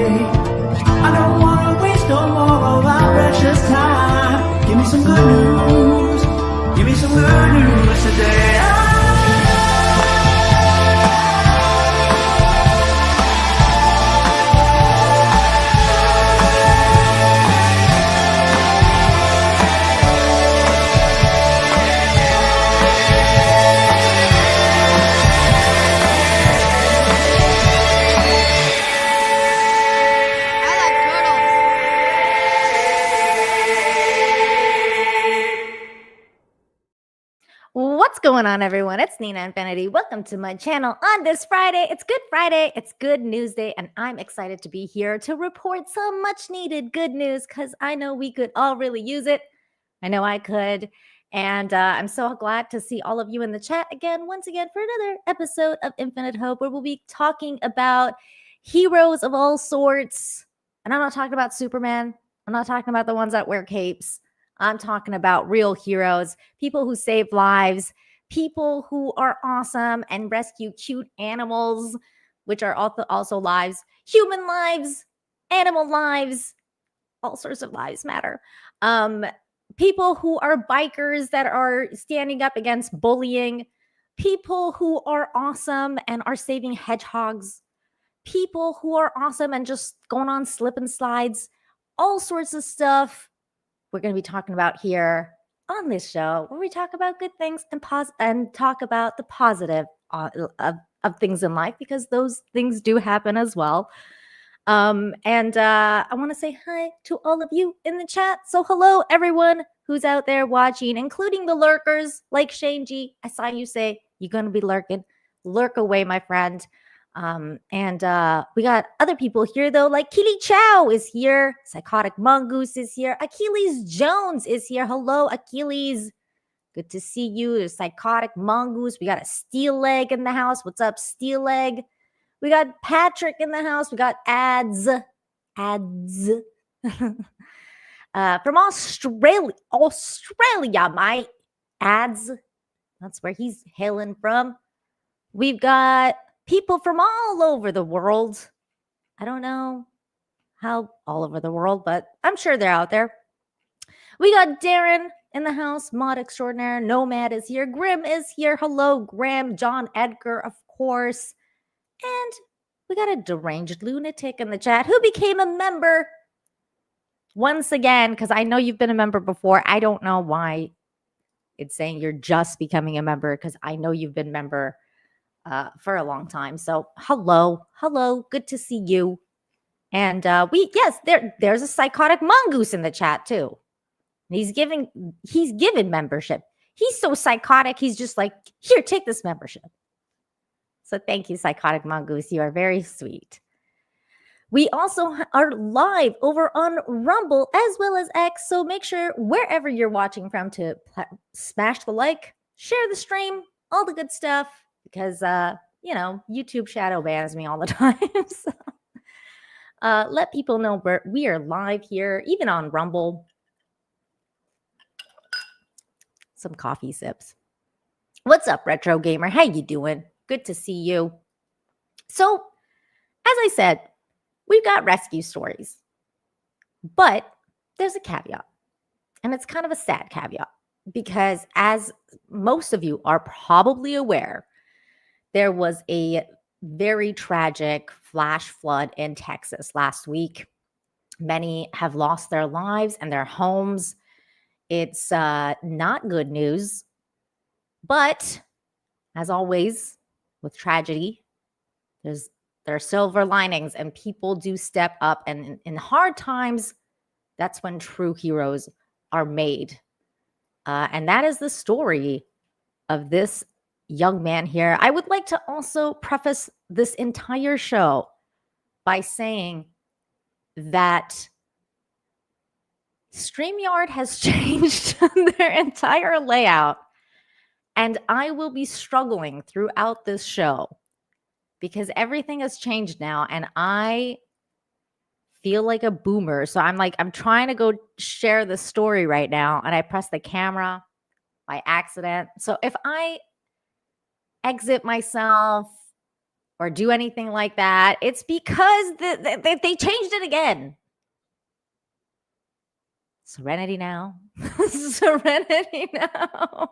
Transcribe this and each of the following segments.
I don't wanna waste no more of our precious time. Give me some good news. Give me some good news today. What's going on, everyone? It's Nina Infinity. Welcome to my channel on this Friday. It's Good Friday. It's Good News Day, and I'm excited to be here to report some much-needed good news because I know we could all really use it. I know I could. And I'm so glad to see all of you in the chat once again, for another episode of Infinite Hope, where we'll be talking about heroes of all sorts. And I'm not talking about Superman. I'm not talking about the ones that wear capes. I'm talking about real heroes, people who save lives, people who are awesome and rescue cute animals, which are also lives, human lives, animal lives, all sorts of lives matter. People who are bikers that are standing up against bullying, people who are awesome and are saving hedgehogs, people who are awesome and just going on slip and slides, all sorts of stuff we're going to be talking about here on this show, where we talk about good things and talk about the positive of things in life, because those things do happen as well. I want to say hi to all of you in the chat. So hello, everyone who's out there watching, including the lurkers like Shane G. I saw you say you're going to be lurking. Lurk away, my friend. We got other people here, though, like Keely Chow is here. Psychotic Mongoose is here. Achilles Jones is here. Hello, Achilles. Good to see you. There's Psychotic Mongoose. We got a Steel Leg in the house. What's up, Steel Leg? We got Patrick in the house. We got Ads. From Australia, my Ads. That's where he's hailing from. We've got people from all over the world. I don't know how all over the world, but I'm sure they're out there. We got Darren in the house. Mod Extraordinaire. Nomad is here. Grim is here. Hello, Grim. John Edgar, of course. And we got a deranged lunatic in the chat who became a member once again, because I know you've been a member before. I don't know why it's saying you're just becoming a member, because I know you've been a member for a long time. So hello, good to see you. And there's a Psychotic Mongoose in the chat too. He's given membership. He's so psychotic, he's just like, here, take this membership. So thank you, Psychotic Mongoose. You are very sweet. We also are live over on Rumble as well as X. So make sure wherever you're watching from to smash the like, share the stream, all the good stuff. Because, YouTube shadow bans me all the time. So, let people know we are live here, even on Rumble. Some coffee sips. What's up, Retro Gamer? How you doing? Good to see you. So, as I said, we've got rescue stories. But there's a caveat. And it's kind of a sad caveat. Because as most of you are probably aware, there was a very tragic flash flood in Texas last week. Many have lost their lives and their homes. It's not good news. But as always, with tragedy, there are silver linings, and people do step up. And in hard times, that's when true heroes are made. And that is the story of this young man here. I would like to also preface this entire show by saying that StreamYard has changed their entire layout, and I will be struggling throughout this show because everything has changed now, and I feel like a boomer. So I'm trying to go share the story right now, and I press the camera by accident. So if I exit myself or do anything like that. It's because they changed it again. Serenity now. Serenity now.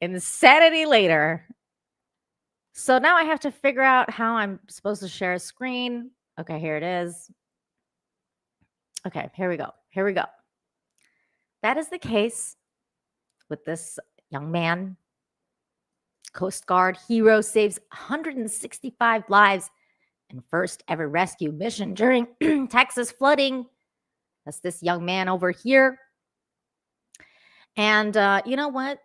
Insanity later. So now I have to figure out how I'm supposed to share a screen. Okay, here it is. Okay, here we go. Here we go. That is the case with this young man. Coast Guard hero saves 165 lives in first ever rescue mission during Texas flooding. That's this young man over here. And you know what?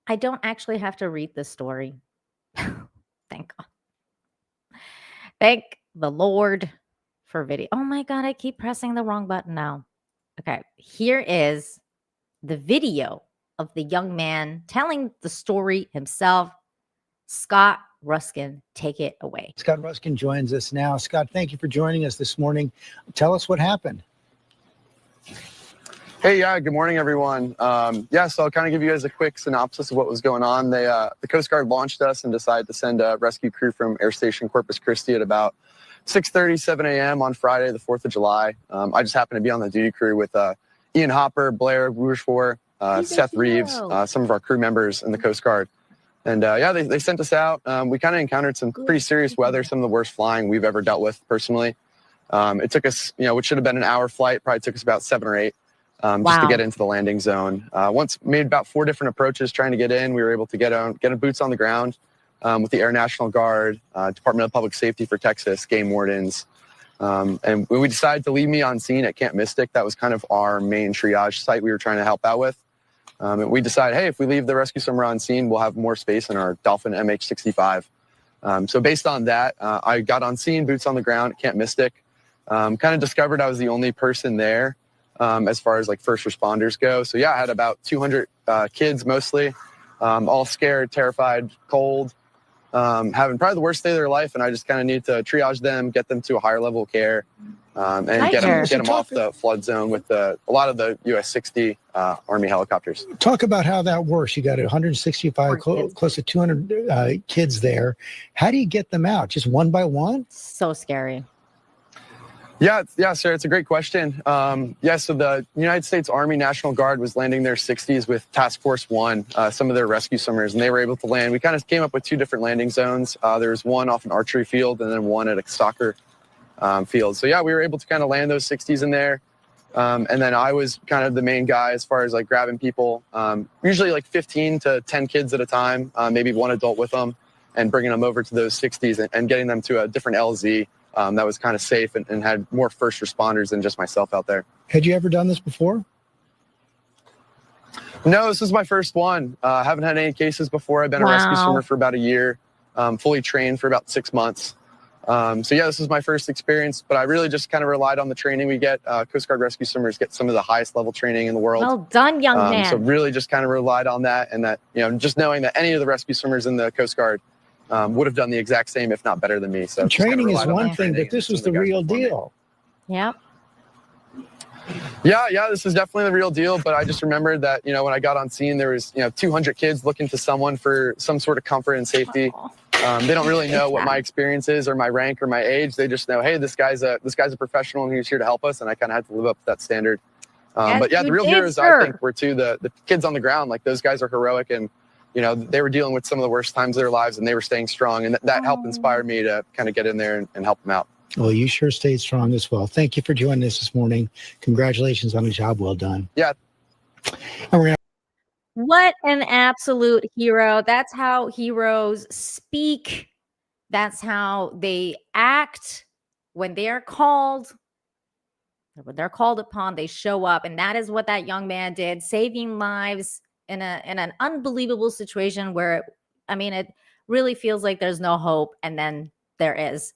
I don't actually have to read this story. Thank God. Thank the Lord for video. Oh my God, I keep pressing the wrong button now. Okay, here is the video of the young man telling the story himself. Scott Ruskin, take it away. Scott Ruskin joins us now. Scott, thank you for joining us this morning. Tell us what happened. Hey, yeah, good morning, everyone. So I'll kind of give you guys a quick synopsis of what was going on. The Coast Guard launched us and decided to send a rescue crew from Air Station Corpus Christi at about 6:30, 7 a.m. on Friday, the 4th of July. I just happened to be on the duty crew with Ian Hopper, Blair Rougefort, Seth Reeves, some of our crew members in the Coast Guard. And they sent us out. We kind of encountered some pretty serious weather, some of the worst flying we've ever dealt with personally. It took us, which should have been an hour flight, probably took us about 7 or 8 just to get into the landing zone. Once made about 4 different approaches trying to get in, we were able to get boots on the ground with the Air National Guard, Department of Public Safety for Texas, game wardens. And when we decided to leave me on scene at Camp Mystic, that was kind of our main triage site we were trying to help out with. And we decided, hey, if we leave the rescue swimmer on scene, we'll have more space in our Dolphin MH-65. So based on that, I got on scene, boots on the ground at Camp Mystic. Kind of discovered I was the only person there as far as like first responders go. So yeah, I had about 200 kids mostly, all scared, terrified, cold, having probably the worst day of their life. And I just kind of needed to triage them, get them to a higher level of care. And get them off the flood zone with a lot of the US-60 Army helicopters. Talk about how that works. You got 165, close to 200 kids there. How do you get them out? Just one by one? So scary. Yeah, sir. It's a great question. So the United States Army National Guard was landing their 60s with Task Force 1, some of their rescue swimmers, and they were able to land. We kind of came up with 2 different landing zones. There was one off an archery field and then one at a soccer field. So yeah, we were able to kind of land those 60s in there. And then I was kind of the main guy as far as like grabbing people, usually like 15 to 10 kids at a time, maybe one adult with them, and bringing them over to those 60s and getting them to a different LZ that was kind of safe and had more first responders than just myself out there. Had you ever done this before? No, this is my first one. I haven't had any cases before. I've been a rescue swimmer for about a year, fully trained for about 6 months. So yeah, this is my first experience, but I really just kind of relied on the training we get. Coast Guard rescue swimmers get some of the highest level training in the world. Well done, young man. So really just kind of relied on that, and that, just knowing that any of the rescue swimmers in the Coast Guard would have done the exact same, if not better than me. So training is one thing, but this was the real deal. Yep. Yeah, this is definitely the real deal. But I just remembered that, when I got on scene, there was, 200 kids looking to someone for some sort of comfort and safety. They don't really know what my experience is or my rank or my age. They just know, hey, this guy's a professional and he's here to help us. And I kind of had to live up to that standard. But yeah, the real heroes, I think, were the kids on the ground. Like, those guys are heroic, and they were dealing with some of the worst times of their lives, and they were staying strong. And that helped inspire me to kind of get in there and help them out. Well, you sure stayed strong as well. Thank you for joining us this morning. Congratulations on a job well done. Yeah. What an absolute hero. That's how heroes speak. That's how they act when they are called. When they're called upon, they show up. And that is what that young man did, saving lives in an unbelievable situation where, it really feels like there's no hope. And then there is.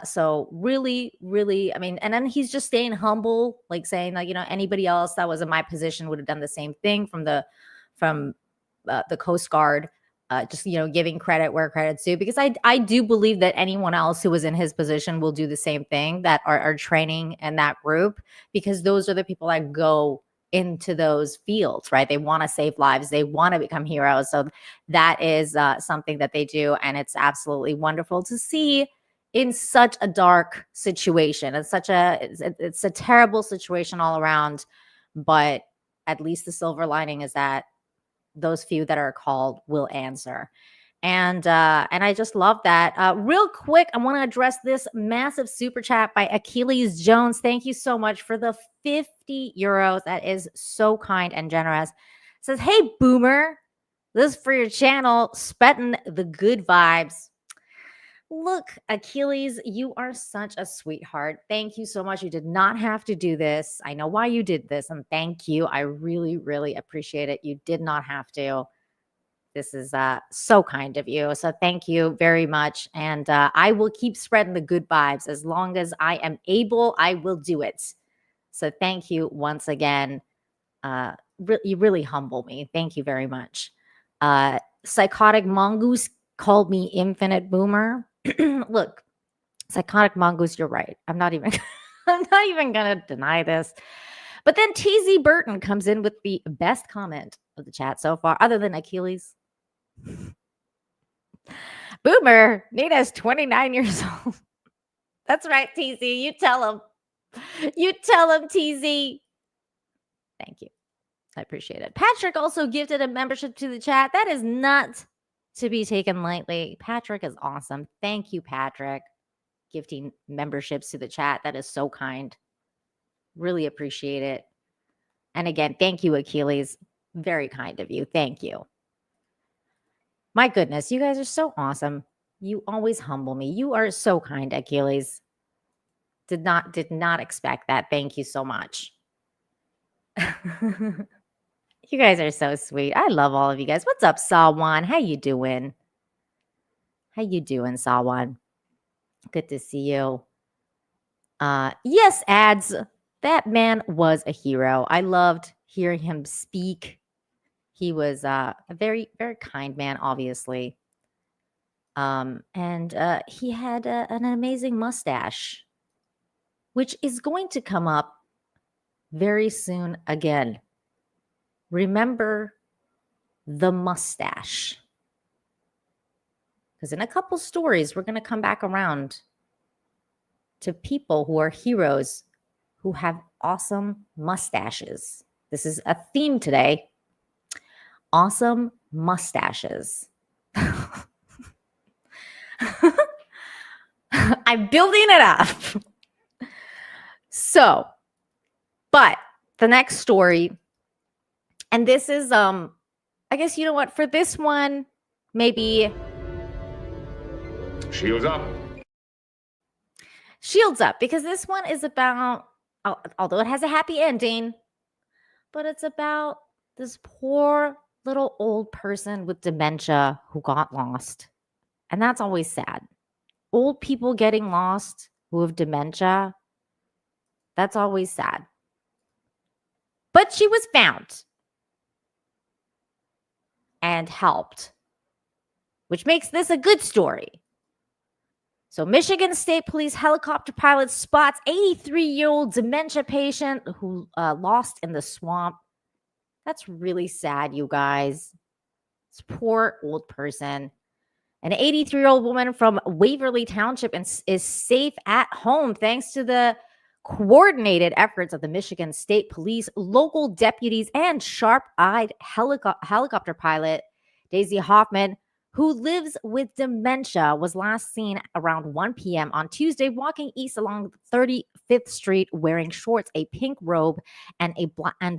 So really, really, and then he's just staying humble, like saying, like, anybody else that was in my position would have done the same thing from the Coast Guard, just, giving credit where credit's due, because I do believe that anyone else who was in his position will do the same thing, that are training in that group, because those are the people that go into those fields, right? They want to save lives. They want to become heroes. So that is something that they do. And it's absolutely wonderful to see in such a dark situation. It's a terrible situation all around, but at least the silver lining is that those few that are called will answer. And I just love that. Real quick, I want to address this massive super chat by Achilles Jones. Thank you so much for the 50 euros. That is so kind and generous. It says, hey, Boomer, this is for your channel, spreading the good vibes. Look, Achilles, you are such a sweetheart. Thank you so much. You did not have to do this. I know why you did this, and thank you. I really, really appreciate it. You did not have to. This is so kind of you. So thank you very much. And I will keep spreading the good vibes. As long as I am able, I will do it. So thank you once again. You really humble me. Thank you very much. Psychotic Mongoose called me Infinite Boomer. Look, Psychotic Mongoose, you're right. I'm not even gonna deny this. But then TZ Burton comes in with the best comment of the chat so far, other than Achilles. Boomer, Nina's 29 years old. That's right, TZ. You tell him. You tell him, TZ. Thank you. I appreciate it. Patrick also gifted a membership to the chat. That is not to be taken lightly. Patrick is awesome. Thank you, Patrick, gifting memberships to the chat. That is so kind. Really appreciate it. And again, thank you, Achilles. Very kind of you. Thank you. My goodness, you guys are so awesome. You always humble me. You are so kind, Achilles. Did not expect that. Thank you so much. You guys are so sweet. I love all of you guys. What's up, Sawan? How you doing? How you doing, Sawan? Good to see you. Yes, ads. That man was a hero. I loved hearing him speak. He was a very, very kind man, obviously. And he had an amazing mustache, which is going to come up very soon again. Remember the mustache. Because in a couple stories, we're going to come back around to people who are heroes who have awesome mustaches. This is a theme today. Awesome mustaches. I'm building it up. So, but the next story, and this is, I guess, you know what, for this one, maybe. Shields up. Shields up, because this one is about, although it has a happy ending, but it's about this poor little old person with dementia who got lost. And that's always sad. Old people getting lost who have dementia, that's always sad. But she was found and helped, which makes this a good story. So Michigan State Police helicopter pilot spots 83-year-old dementia patient who lost in the swamp. That's really sad, you guys. This poor old person. An 83-year-old woman from Waverly Township is safe at home thanks to the coordinated efforts of the Michigan State Police, local deputies, and sharp-eyed helicopter pilot Daisy Hoffman, who lives with dementia, was last seen around 1 p.m. on Tuesday walking east along 35th Street wearing shorts, a pink robe, and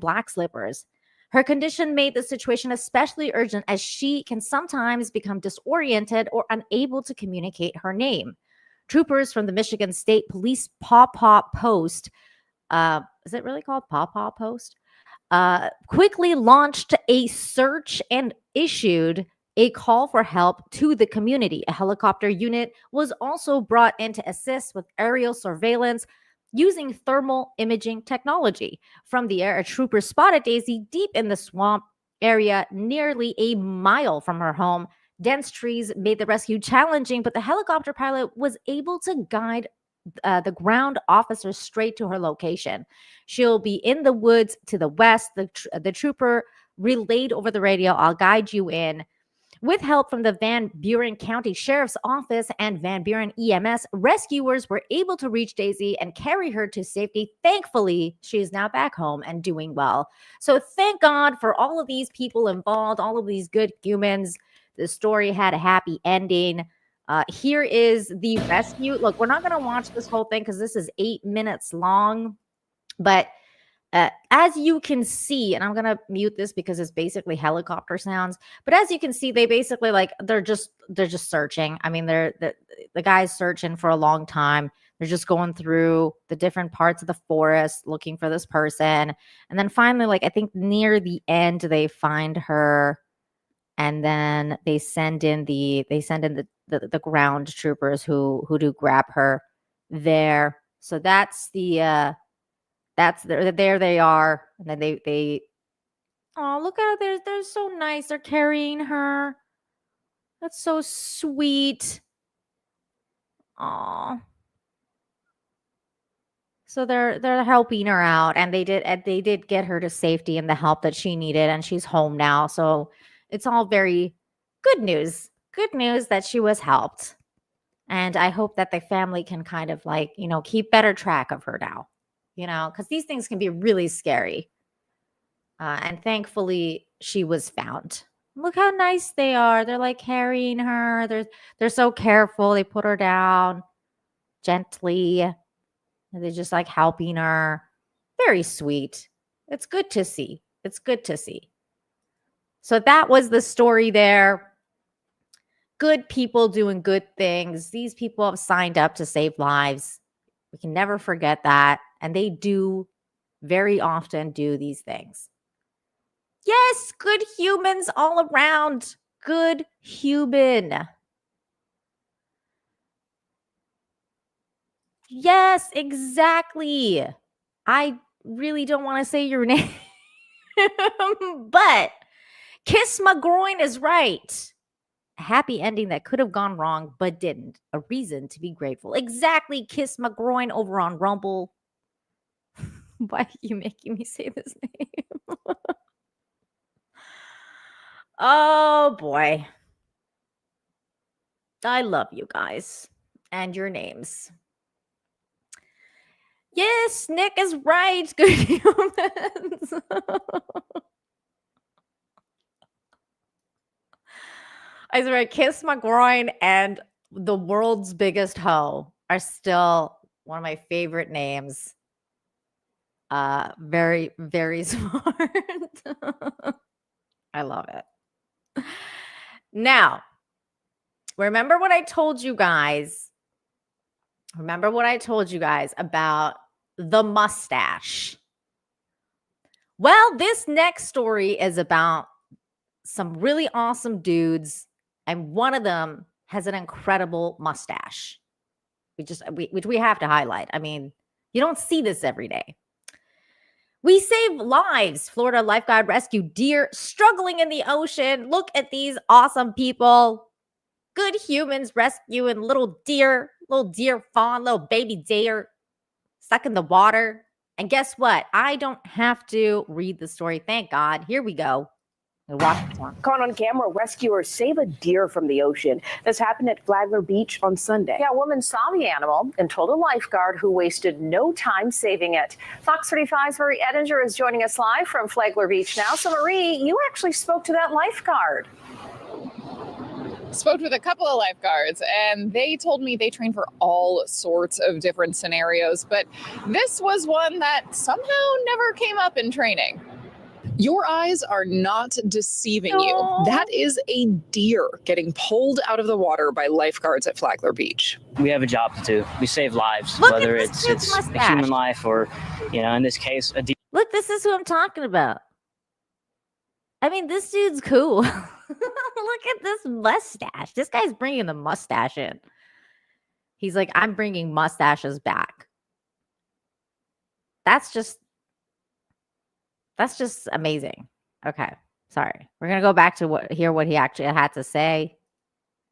black slippers. Her condition made the situation especially urgent as she can sometimes become disoriented or unable to communicate her name. Troopers from the Michigan State Police Paw Paw Post, is it really called Paw Paw Post? Quickly launched a search and issued a call for help to the community. A helicopter unit was also brought in to assist with aerial surveillance using thermal imaging technology. From the air, a trooper spotted Daisy deep in the swamp area, nearly a mile from her home. Dense trees made the rescue challenging, but the helicopter pilot was able to guide the ground officer straight to her location. She'll be in the woods to the west. The trooper relayed over the radio, "I'll guide you in." With help from the Van Buren County Sheriff's Office and Van Buren EMS, rescuers were able to reach Daisy and carry her to safety. Thankfully, she is now back home and doing well. So thank God for all of these people involved, all of these good humans. The story had a happy ending. Here is the rescue. Look, we're not going to watch this whole thing because this is 8 minutes long, but as you can see, and I'm going to mute this because it's basically helicopter sounds, but as you can see, they basically they're just searching. I mean, the guy's searching for a long time. They're just going through the different parts of the forest looking for this person. And then finally, I think near the end, they find her, and then they send in the ground troopers who do grab her there. So that's there they are. And then they oh, look at her. They're so nice. They're carrying her. That's so sweet. Oh. So they're helping her out, and they did get her to safety and the help that she needed, and she's home now. So it's all very good news. Good news that she was helped. And I hope that the family can kind of keep better track of her now. Because these things can be really scary. And thankfully, she was found. Look how nice they are. They're carrying her. They're so careful. They put her down gently. And they're just helping her. Very sweet. It's good to see. It's good to see. So that was the story there. Good people doing good things. These people have signed up to save lives. We can never forget that. And they do very often do these things. Yes, good humans all around. Good human. Yes, exactly. I really don't want to say your name, but Kiss My Groin is right. A happy ending that could have gone wrong, but didn't. A reason to be grateful. Exactly, Kiss My Groin over on Rumble. Why are you making me say this name? Oh, boy. I love you guys and your names. Yes, Nick is right. Good humans. I swear, Kiss My Groin and The World's Biggest Hoe are still one of my favorite names. Very, very smart. I love it. Now, remember what I told you guys? Remember what I told you guys about the mustache? Well, this next story is about some really awesome dudes, and one of them has an incredible mustache. Which we have to highlight. I mean, you don't see this every day. We save lives. Florida lifeguard rescue deer struggling in the ocean. Look at these awesome people. Good humans rescuing little deer fawn, little baby deer stuck in the water. And guess what? I don't have to read the story. Thank God. Here we go. Caught on camera, rescuers save a deer from the ocean. This happened at Flagler Beach on Sunday. Yeah, a woman saw the animal and told a lifeguard who wasted no time saving it. Fox 35's Marie Ettinger is joining us live from Flagler Beach now. So Marie, you actually spoke to that lifeguard. Spoke with a couple of lifeguards, and they told me they train for all sorts of different scenarios, but this was one that somehow never came up in training. Your eyes are not deceiving you. That is a deer getting pulled out of the water by lifeguards at Flagler Beach. We have a job to do. We save lives, Look whether at this it's dude's a mustache. human life or, in this case, a deer. Look, this is who I'm talking about. I mean, this dude's cool. Look at this mustache. This guy's bringing the mustache in. He's like, I'm bringing mustaches back. That's just amazing. Okay, sorry. We're going to go back to hear what he actually had to say.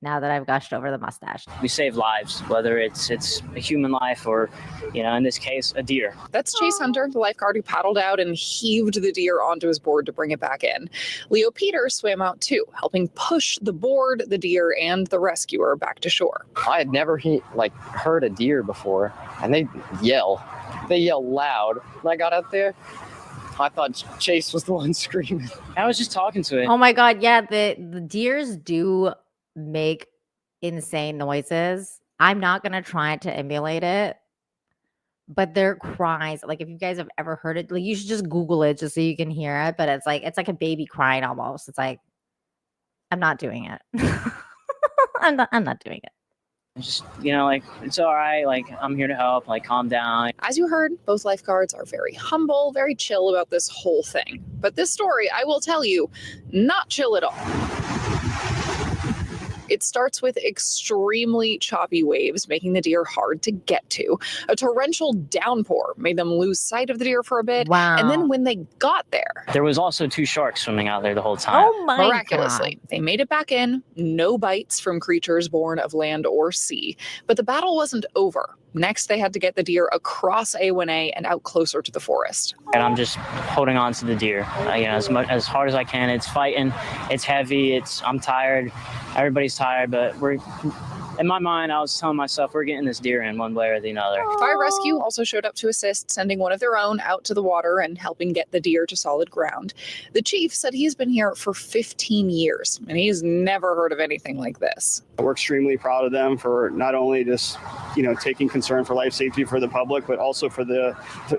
now that I've gushed over the mustache. We save lives, whether it's a human life or, in this case, a deer. That's Chase Hunter, the lifeguard who paddled out and heaved the deer onto his board to bring it back in. Leo Peters swam out too, helping push the board, the deer, and the rescuer back to shore. I had never heard a deer before, and they yell loud. When I got out there, I thought Chase was the one screaming. I was just talking to it. Oh my God. Yeah. The deers do make insane noises. I'm not going to try to emulate it, but their cries, like if you guys have ever heard it, like you should just Google it just so you can hear it. But it's like a baby crying almost. It's like, I'm not doing it. I'm not doing it. Just, it's all right. Like, I'm here to help. Like, calm down. As you heard, both lifeguards are very humble, very chill about this whole thing. But this story, I will tell you, not chill at all. It starts with extremely choppy waves, making the deer hard to get to. A torrential downpour made them lose sight of the deer for a bit. Wow. And then when they got there was also 2 sharks swimming out there the whole time. Oh my miraculously, God. they made it back in. No bites from creatures born of land or sea. But the battle wasn't over. Next, they had to get the deer across A1A and out closer to the forest. And I'm just holding on to the deer, as hard as I can. It's fighting. It's heavy. I'm tired. Everybody's tired, but in my mind, I was telling myself we're getting this deer in one way or the other. Fire rescue also showed up to assist, sending one of their own out to the water and helping get the deer to solid ground. The chief said he's been here for 15 years, and he's never heard of anything like this. We're extremely proud of them for not only just, taking concern for life safety for the public, but also for the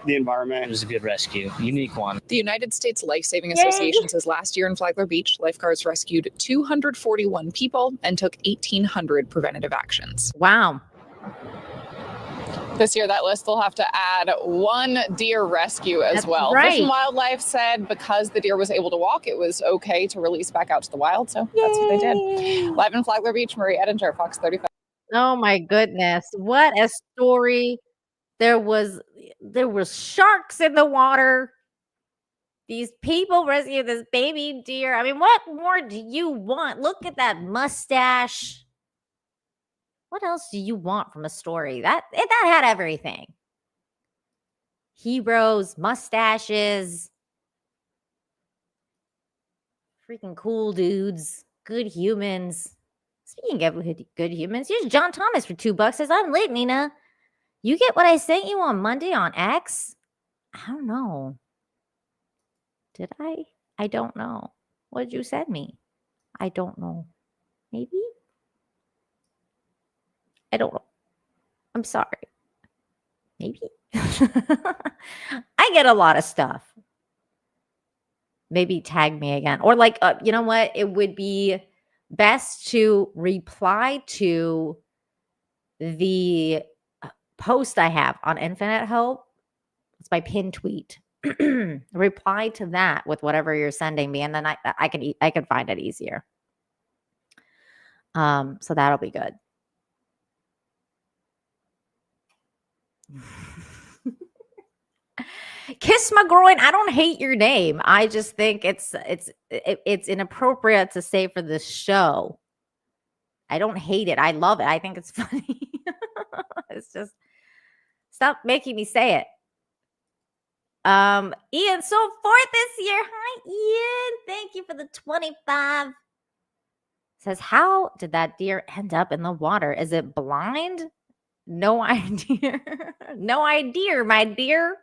environment. It was a good rescue, unique one. The United States Life Saving Association says last year in Flagler Beach, lifeguards rescued 241 people and took 1,800 preventative actions. Wow. This year, that list will have to add 1 deer rescue as That's well. right. Fish and Wildlife said because the deer was able to walk, it was okay to release back out to the wild. So that's what they did. Live in Flagler Beach, Marie Edinger, Fox 35. Oh my goodness. What a story. There was sharks in the water. These people rescued this baby deer. I mean, what more do you want? Look at that mustache. What else do you want from a story? That had everything. Heroes, mustaches, freaking cool dudes, good humans. Speaking of good humans, here's John Thomas for $2. Says, I'm late, Nina. You get what I sent you on Monday on X? I don't know. Did I? I don't know. What did you send me? I don't know. Maybe? I don't know. I'm sorry. Maybe. I get a lot of stuff. Maybe tag me again. Or you know what? It would be best to reply to the post I have on Infinite Hope. It's my pinned tweet. Reply to that with whatever you're sending me, and then I can find it easier. So that'll be good. Kiss my groin. I don't hate your name. I just think it's inappropriate to say for this show. I don't hate it. I love it. I think it's funny. It's just stop making me say it. Ian, so forth this year. Hi, Ian. Thank you for the 25. Says, how did that deer end up in the water? Is it blind? No idea. No idea, my dear.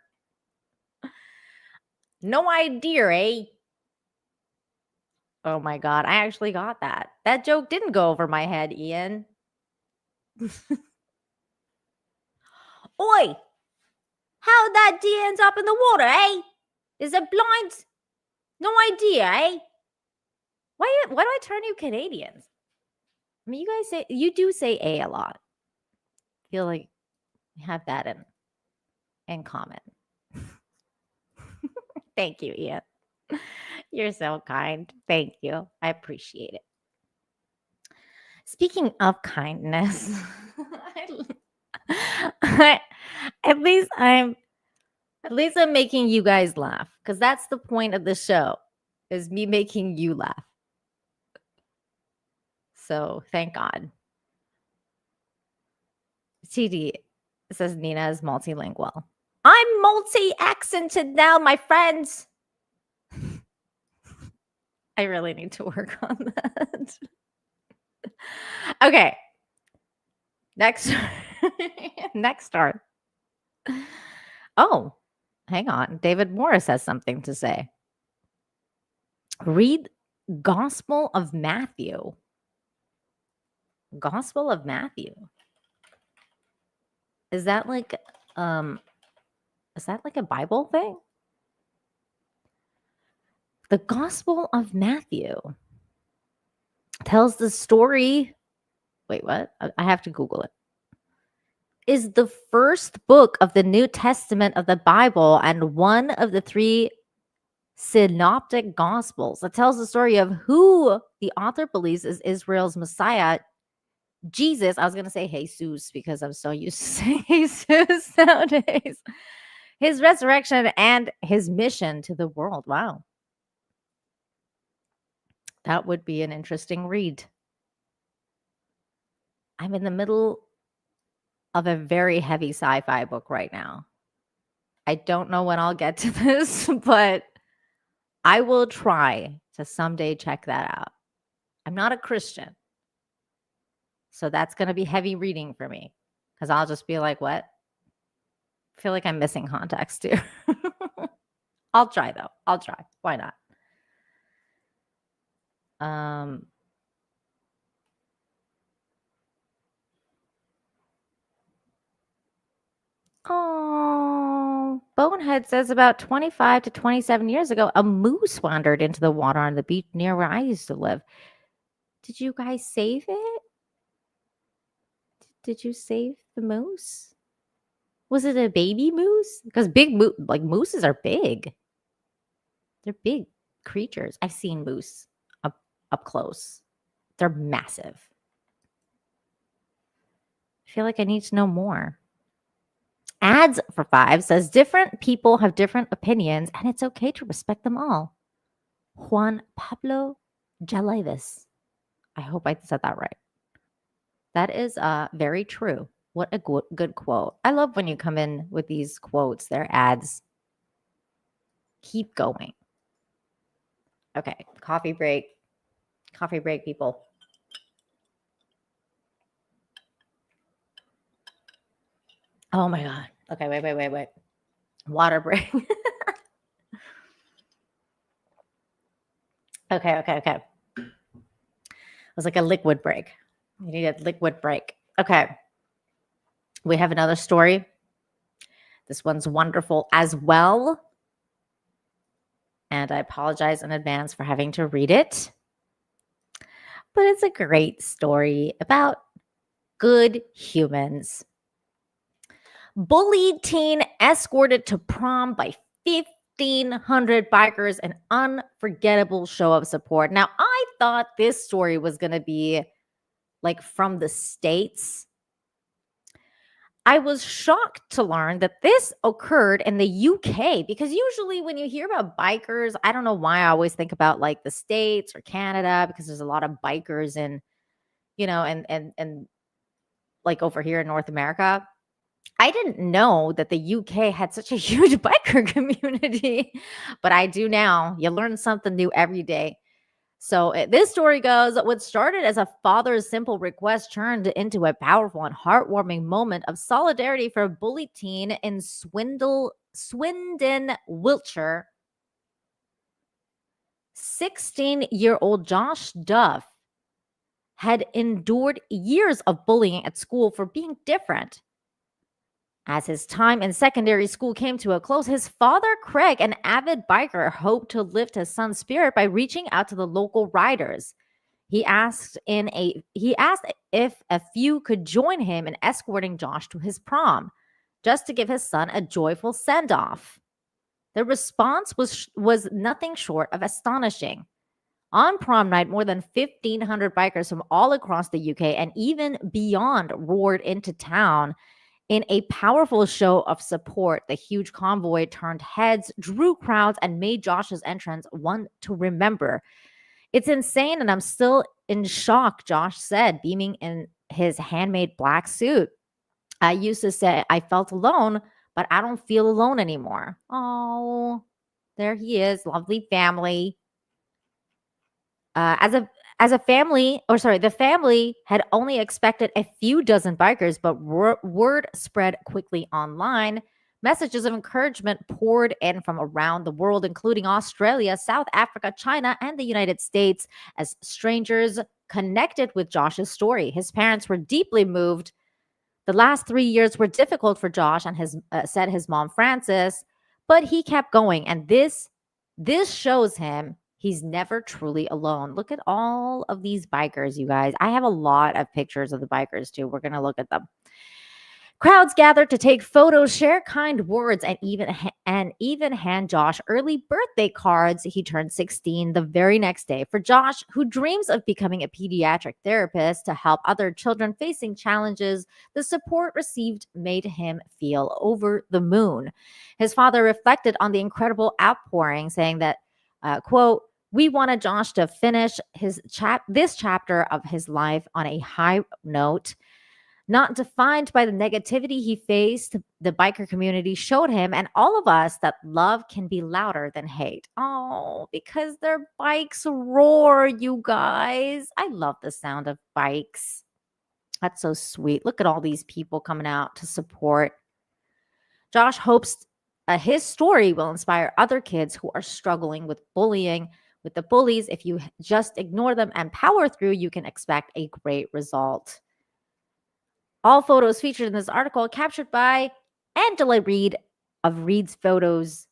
No idea, eh? Oh my God. I actually got that. That joke didn't go over my head, Ian. Oi! How that deer ends up in the water, eh? Is it blind? No idea, eh? Why do I turn you Canadians? I mean, you do say A a lot. I feel like we have that in common. Thank you, Ian. You're so kind. Thank you. I appreciate it. Speaking of kindness, at least I'm making you guys laugh, because that's the point of the show, is me making you laugh. So thank God. TD says Nina is multilingual. I'm multi-accented now, my friends. I really need to work on that. Okay. Next start. Oh, hang on. David Morris has something to say. Read Gospel of Matthew. Gospel of Matthew. Is that like a Bible thing? The Gospel of Matthew tells the story. Wait, what? I have to Google it. Is the first book of the New Testament of the Bible and one of the 3 synoptic gospels that tells the story of who the author believes is Israel's Messiah, Jesus. I was going to say Jesus because I'm so used to saying Jesus nowadays. His resurrection and his mission to the world. Wow. That would be an interesting read. I'm in the middle of a very heavy sci-fi book right now. I don't know when I'll get to this, but I will try to someday check that out. I'm not a Christian, so that's going to be heavy reading for me because I'll just be like, what? I feel like I'm missing context too. I'll try though. I'll try. Why not? Oh, Bonehead says about 25 to 27 years ago, a moose wandered into the water on the beach near where I used to live. Did you guys save it? Did you save the moose? Was it a baby moose? Because mooses are big. They're big creatures. I've seen moose up close. They're massive. I feel like I need to know more. Ads for 5 says different people have different opinions and it's okay to respect them all. Juan Pablo Jalavis. I hope I said that right. That is very true. What a good quote. I love when you come in with these quotes. They're ads. Keep going. Okay, coffee break. Coffee break, people. Oh my God. Okay, wait. Water break. Okay. It was like a liquid break. You need a liquid break. Okay. We have another story. This one's wonderful as well. And I apologize in advance for having to read it. But it's a great story about good humans. Bullied teen escorted to prom by 1,500 bikers, an unforgettable show of support. Now, I thought this story was going to be like from the States. I was shocked to learn that this occurred in the UK because usually when you hear about bikers, I don't know why I always think about like the States or Canada because there's a lot of bikers in, and like over here in North America. I didn't know that the UK had such a huge biker community, but I do now. You learn something new every day. So this story goes, what started as a father's simple request turned into a powerful and heartwarming moment of solidarity for a bullied teen in Swindon, Wiltshire. 16-year-old Josh Duff had endured years of bullying at school for being different. As his time in secondary school came to a close, his father, Craig, an avid biker, hoped to lift his son's spirit by reaching out to the local riders. He asked if a few could join him in escorting Josh to his prom, just to give his son a joyful send-off. The response was nothing short of astonishing. On prom night, more than 1,500 bikers from all across the UK and even beyond roared into town. In a powerful show of support, the huge convoy turned heads, drew crowds, and made Josh's entrance one to remember. It's insane, and I'm still in shock, Josh said, beaming in his handmade black suit. I used to say I felt alone, but I don't feel alone anymore. Oh, there he is. Lovely family. As a family, or sorry, the family had only expected a few dozen bikers, but word spread quickly online. Messages of encouragement poured in from around the world, including Australia, South Africa, China, and the United States, as strangers connected with Josh's story. His parents were deeply moved. The last 3 years were difficult for Josh and said his mom, Frances, but he kept going. And this shows him he's never truly alone. Look at all of these bikers, you guys. I have a lot of pictures of the bikers too. We're going to look at them. Crowds gathered to take photos, share kind words, and even hand Josh early birthday cards. He turned 16 the very next day. For Josh, who dreams of becoming a pediatric therapist to help other children facing challenges, the support received made him feel over the moon. His father reflected on the incredible outpouring, saying that, quote, "We wanted Josh to finish this chapter of his life on a high note. Not defined by the negativity he faced, the biker community showed him and all of us that love can be louder than hate." Oh, because their bikes roar, you guys. I love the sound of bikes. That's so sweet. Look at all these people coming out to support. Josh hopes his story will inspire other kids who are struggling with bullying. With the bullies, if you just ignore them and power through, you can expect a great result. All photos featured in this article captured by Angela Reed of Reed's Photos,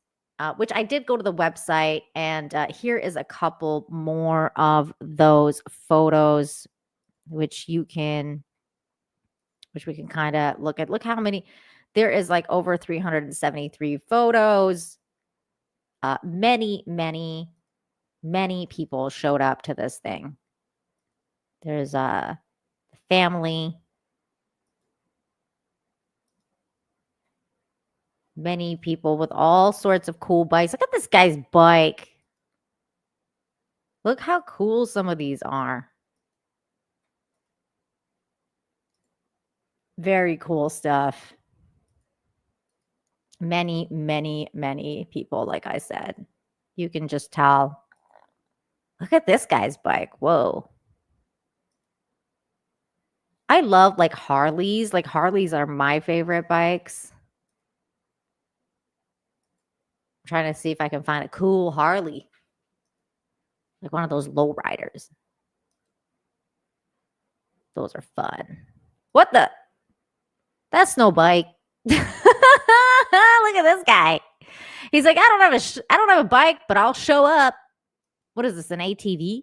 which I did go to the website, and here is a couple more of those photos, which we can kind of look at. Look how many. There is like over 373 photos. Many people showed up to this thing. There's a family. Many people with all sorts of cool bikes. Look at this guy's bike. Look how cool some of these are. Very cool stuff. Many people, like I said. You can just tell. Look at this guy's bike. Whoa. I love like Harleys. Like Harleys are my favorite bikes. I'm trying to see if I can find a cool Harley. Like one of those low riders. Those are fun. What the? That's no bike. Look at this guy. He's like, I don't have a bike, but I'll show up. What is this, an ATV?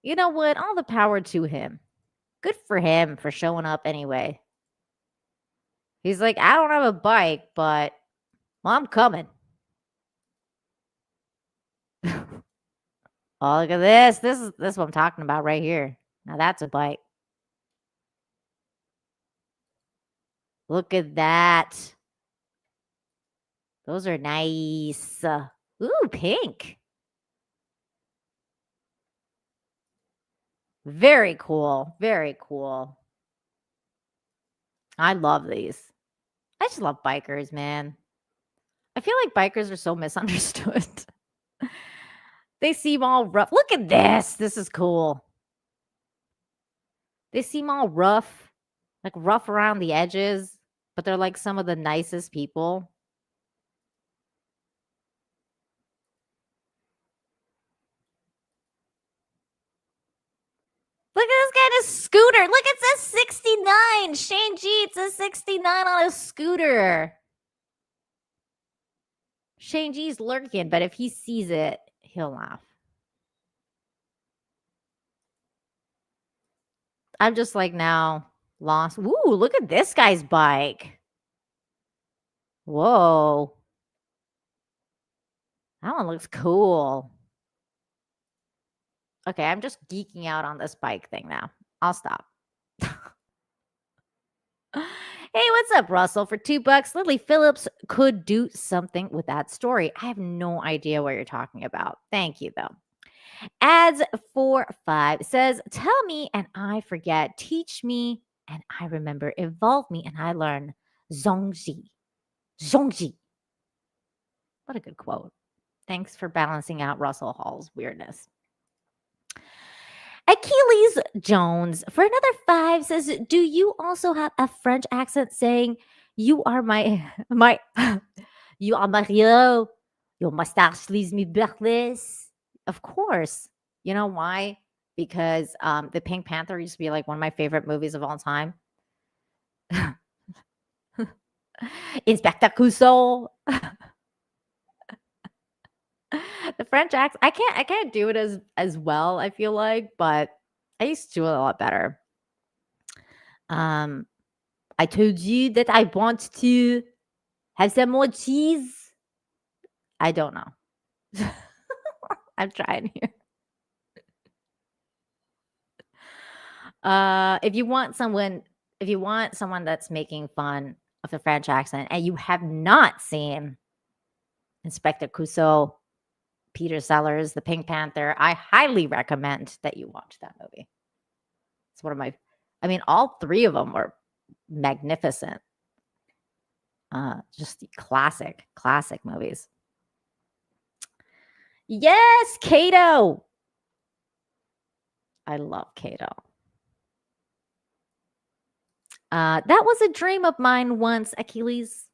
You know what? All the power to him. Good for him for showing up anyway. He's like, I don't have a bike, but I'm coming. Oh, look at this. This is what I'm talking about right here. Now that's a bike. Look at that. Those are nice. Ooh, pink. Very cool. Very cool. I love these. I just love bikers, man. I feel like bikers are so misunderstood. They seem all rough. Look at this. This is cool. They seem all rough, like rough around the edges, but they're like some of the nicest people. Look at this guy in a scooter. Look, it says 69. Shane G, it says 69 on a scooter. Shane G's lurking, but if he sees it, he'll laugh. I'm just like now lost. Ooh, look at this guy's bike. Whoa. That one looks cool. Okay, I'm just geeking out on this bike thing now. I'll stop. Hey, what's up, Russell? For $2, Lily Phillips could do something with that story. I have no idea what you're talking about. Thank you, though. Ads 45 says, tell me and I forget, teach me and I remember, evolve me and I learn. Zongji. Zongji. What a good quote. Thanks for balancing out Russell Hall's weirdness. Achilles Jones for another 5 says, do you also have a French accent saying, you are my you are Mario, your mustache leaves me breathless? Of course. You know why? Because the Pink Panther used to be like one of my favorite movies of all time. Inspector Clouseau. The French accent, I can't do it as well, I feel like, but I used to do it a lot better. I told you that I want to have some more cheese. I don't know. I'm trying here. If you want someone that's making fun of the French accent and you have not seen Inspector Clouseau, Peter Sellers, The Pink Panther, I highly recommend that you watch that movie. It's one of my, all 3 of them were magnificent. Just classic movies. Yes, Kato. I love Kato. That was a dream of mine once, Achilles.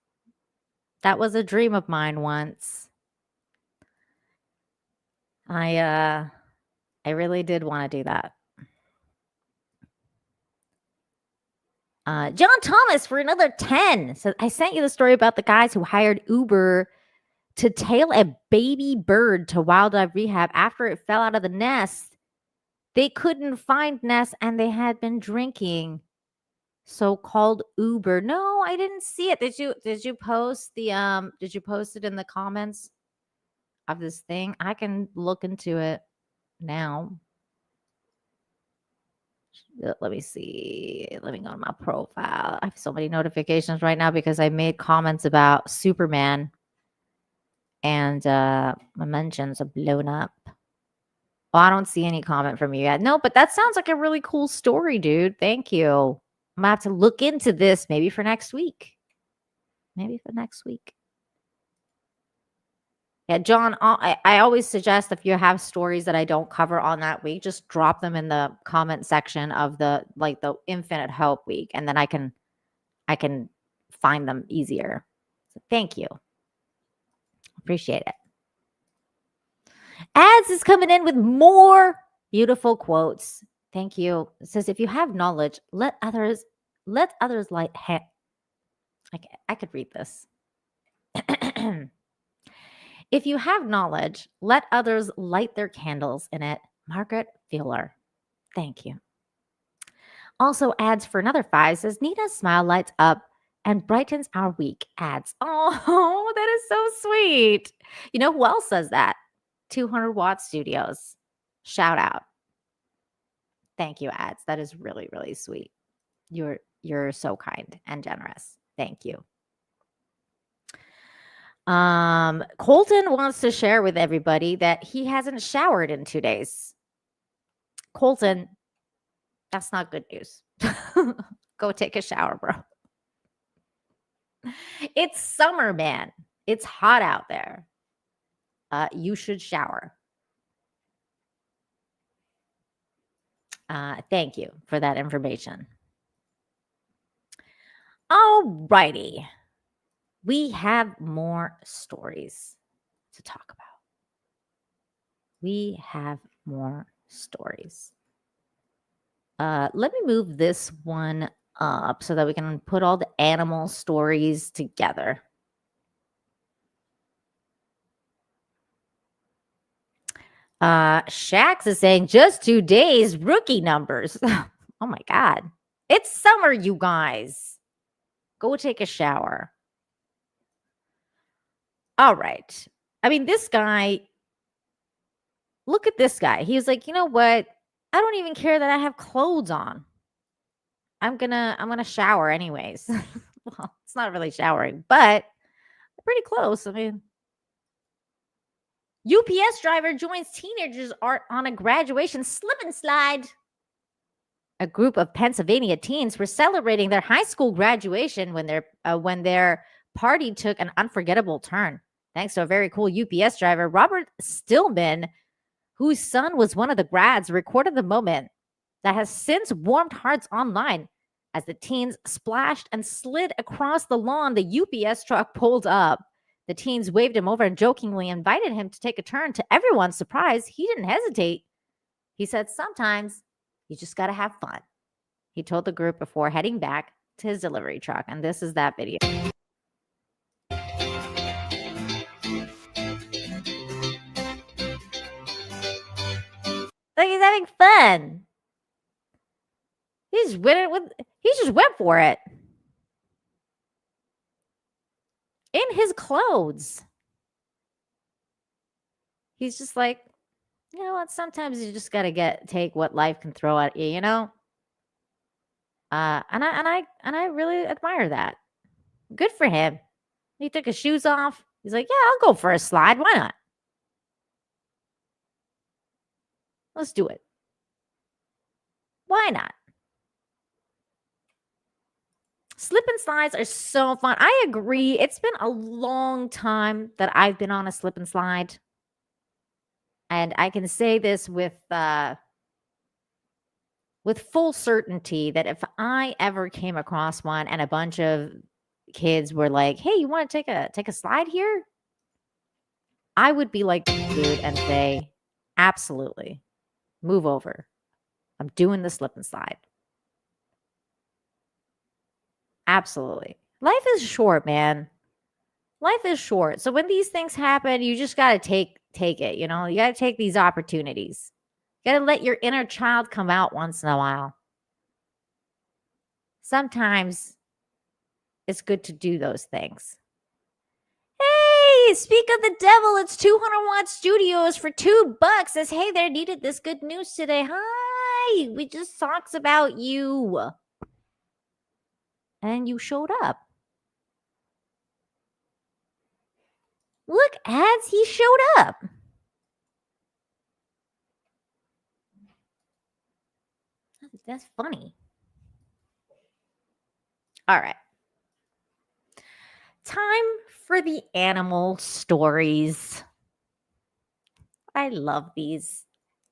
That was a dream of mine once. I really did want to do that. John Thomas for another 10. So I sent you the story about the guys who hired Uber to tail a baby bird to wildlife rehab after it fell out of the nest. They couldn't find nest and they had been drinking. So called Uber. No, I didn't see it. Did you post did you post it in the comments of this thing? I can look into it now. Let me see. Let me go to my profile. I have so many notifications right now because I made comments about Superman and my mentions are blown up. Oh, I don't see any comment from you yet. No, but that sounds like a really cool story, dude. Thank you. I'm going to have to look into this maybe for next week. Yeah, John, I always suggest if you have stories that I don't cover on that week, just drop them in the comment section of the Infinite Hope week, and then I can find them easier. So thank you. Appreciate it. Ads is coming in with more beautiful quotes. Thank you. It says, if you have knowledge, let others light. I could read this. If you have knowledge, let others light their candles in it. Margaret Fuller. Thank you. Also ads for another 5 says, Nina's smile lights up and brightens our week. Ads. Oh, that is so sweet. You know who else says that? 200 Watt Studios. Shout out. Thank you, ads. That is really, really sweet. You're so kind and generous. Thank you. Colton wants to share with everybody that he hasn't showered in 2 days. Colton, that's not good news. Go take a shower, bro. It's summer, man. It's hot out there. You should shower. Thank you for that information. All righty. We have more stories to talk about. Let me move this one up so that we can put all the animal stories together. Shax is saying just 2 days, rookie numbers. Oh my God. It's summer, you guys. Go take a shower. All right. I mean, this guy, look at this guy. He was like, you know what? I don't even care that I have clothes on. I'm gonna shower anyways. Well, it's not really showering, but pretty close. I mean, UPS driver joins teenagers art on a graduation slip and slide. A group of Pennsylvania teens were celebrating their high school graduation when their party took an unforgettable turn. Thanks to a very cool UPS driver, Robert Stillman, whose son was one of the grads, recorded the moment that has since warmed hearts online. As the teens splashed and slid across the lawn, the UPS truck pulled up. The teens waved him over and jokingly invited him to take a turn. To everyone's surprise, he didn't hesitate. He said, "Sometimes you just got to have fun," he told the group before heading back to his delivery truck. And this is that video. Like, he's having fun. He just went for it. In his clothes. He's just like, you know what? Sometimes you just gotta take what life can throw at you, you know? And I really admire that. Good for him. He took his shoes off. He's like, yeah, I'll go for a slide. Why not? Let's do it. Why not? Slip and slides are so fun. I agree. It's been a long time that I've been on a slip and slide. And I can say this with full certainty that if I ever came across one and a bunch of kids were like, "Hey, you want to take a slide here?" I would be like, dude, and say, "Absolutely. Move over. I'm doing the slip and slide." Absolutely. Life is short, man. Life is short. So when these things happen, you just got to take it, you know? You got to take these opportunities. You got to let your inner child come out once in a while. Sometimes it's good to do those things. Hey, speak of the devil, it's 200 Watt Studios for $2. Says, hey there, needed this good news today. Hi, we just talked about you. And you showed up. Look, ads, he showed up. That's funny. All right. Time for the animal stories. I love these.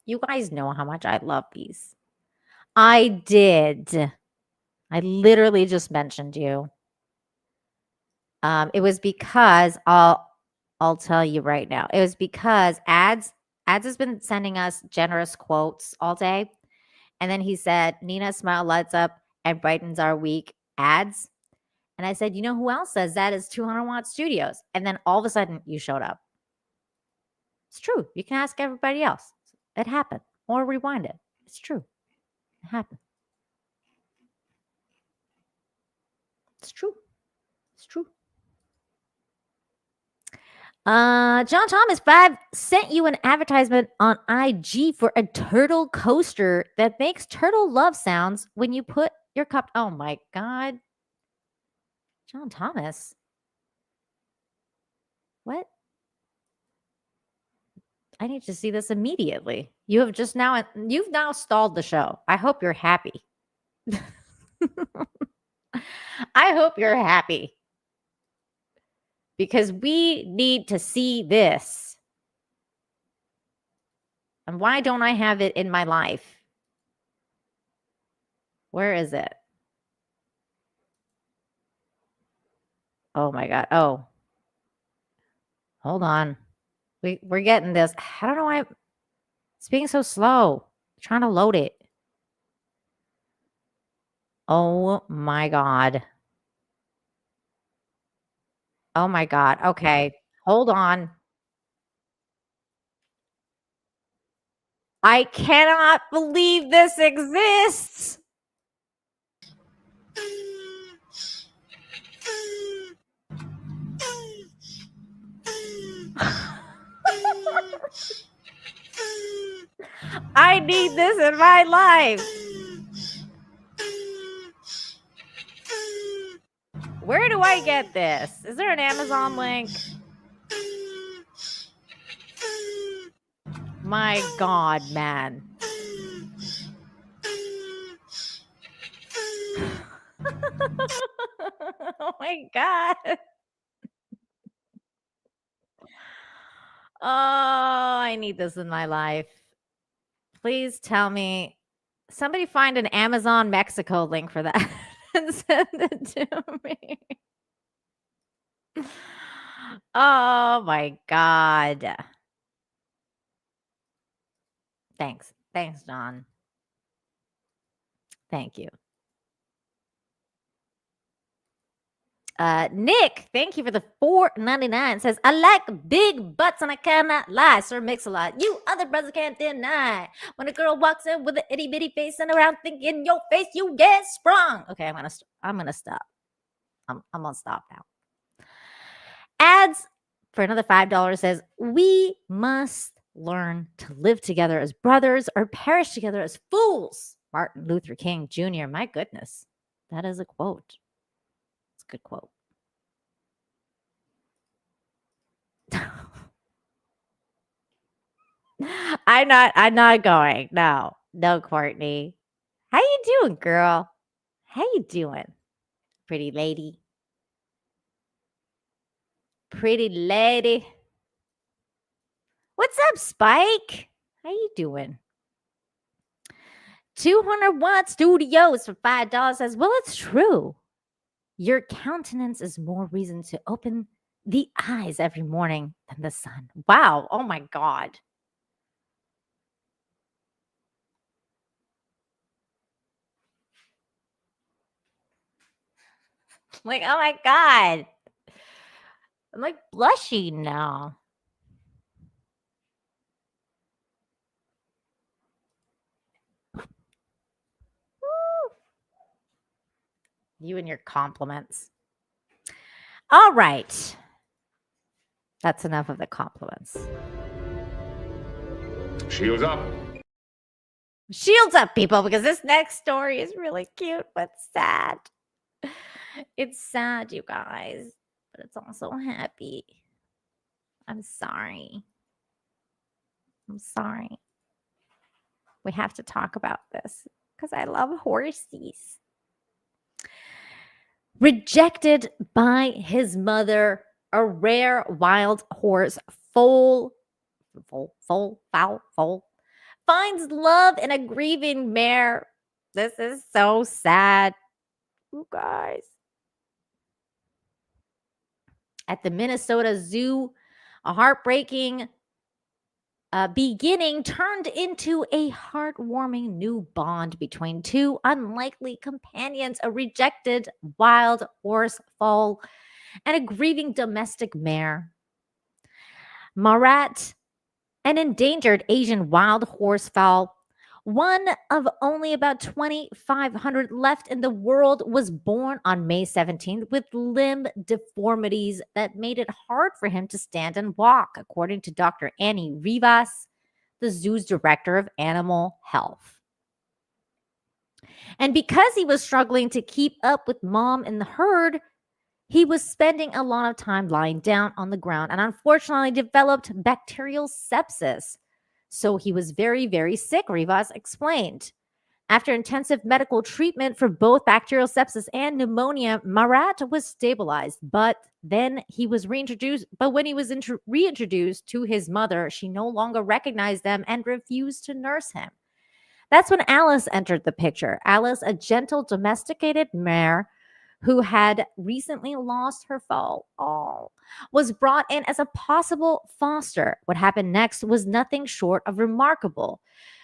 You guys know how much I love these. I literally just mentioned you. It was because I'll tell you right now. It was because ads has been sending us generous quotes all day. And then he said, Nina, smile lights up and brightens our week. Ads. And I said, you know who else says that is 200 Watt Studios? And then all of a sudden you showed up. It's true. You can ask everybody else. It happened. Or rewind it. It's true. It happened. It's true. It's true. John Thomas 5 sent you an advertisement on IG for a turtle coaster that makes turtle love sounds when you put your cup. Oh my God. John Thomas. What? I need to see this immediately. You've now stalled the show. I hope you're happy. I hope you're happy. Because we need to see this. And why don't I have it in my life? Where is it? Oh my God. Oh. Hold on. We're getting this. I don't know why it's being so slow. I'm trying to load it. Oh my God. Oh my God. Okay. Hold on. I cannot believe this exists. I need this in my life. Where do I get this? Is there an Amazon link? My God, man. Oh my God. Oh, I need this in my life. Please tell me. Somebody find an Amazon Mexico link for that and send it to me. Oh my God. Thanks. Thanks, John. Thank you. Nick, thank you for the $4.99. Says, I like big butts and I cannot lie. Sir Mix-a-Lot. You other brothers can't deny. When a girl walks in with an itty bitty face and around thinking your face, you get sprung. Okay, I'm gonna stop. I'm gonna stop now. Ads for another $5 says, we must learn to live together as brothers or perish together as fools. Martin Luther King Jr. My goodness, that is a quote. It's a good quote. I'm not going. No, Courtney. How you doing, girl? How you doing? Pretty lady. Pretty lady. What's up, Spike? How you doing? 200 Watt Studios for $5 says, well, it's true. Your countenance is more reason to open the eyes every morning than the sun. Wow. Oh my God. Like, oh my God. I'm like blushing now. You and your compliments. All right. That's enough of the compliments. Shields up. Shields up, people, because this next story is really cute, but sad. It's sad, you guys, but it's also happy. I'm sorry. I'm sorry. We have to talk about this because I love horsies. Rejected by his mother, a rare wild horse, foal, finds love in a grieving mare. This is so sad, you guys. At the Minnesota Zoo, a heartbreaking beginning turned into a heartwarming new bond between two unlikely companions, a rejected wild horse foal and a grieving domestic mare. Marat, an endangered Asian wild horse fowl, one of only about 2,500 left in the world, was born on May 17th with limb deformities that made it hard for him to stand and walk, according to Dr. Annie Rivas, the zoo's director of animal health. And because he was struggling to keep up with mom in the herd, he was spending a lot of time lying down on the ground and unfortunately developed bacterial sepsis. So he was very, very sick, Rivas explained. After intensive medical treatment for both bacterial sepsis and pneumonia, Marat was stabilized, but then he was reintroduced. But when he was reintroduced to his mother, she no longer recognized them and refused to nurse him. That's when Alice entered the picture. Alice, a gentle domesticated mare who had recently lost her foal, was brought in as a possible foster. What happened next was nothing short of remarkable.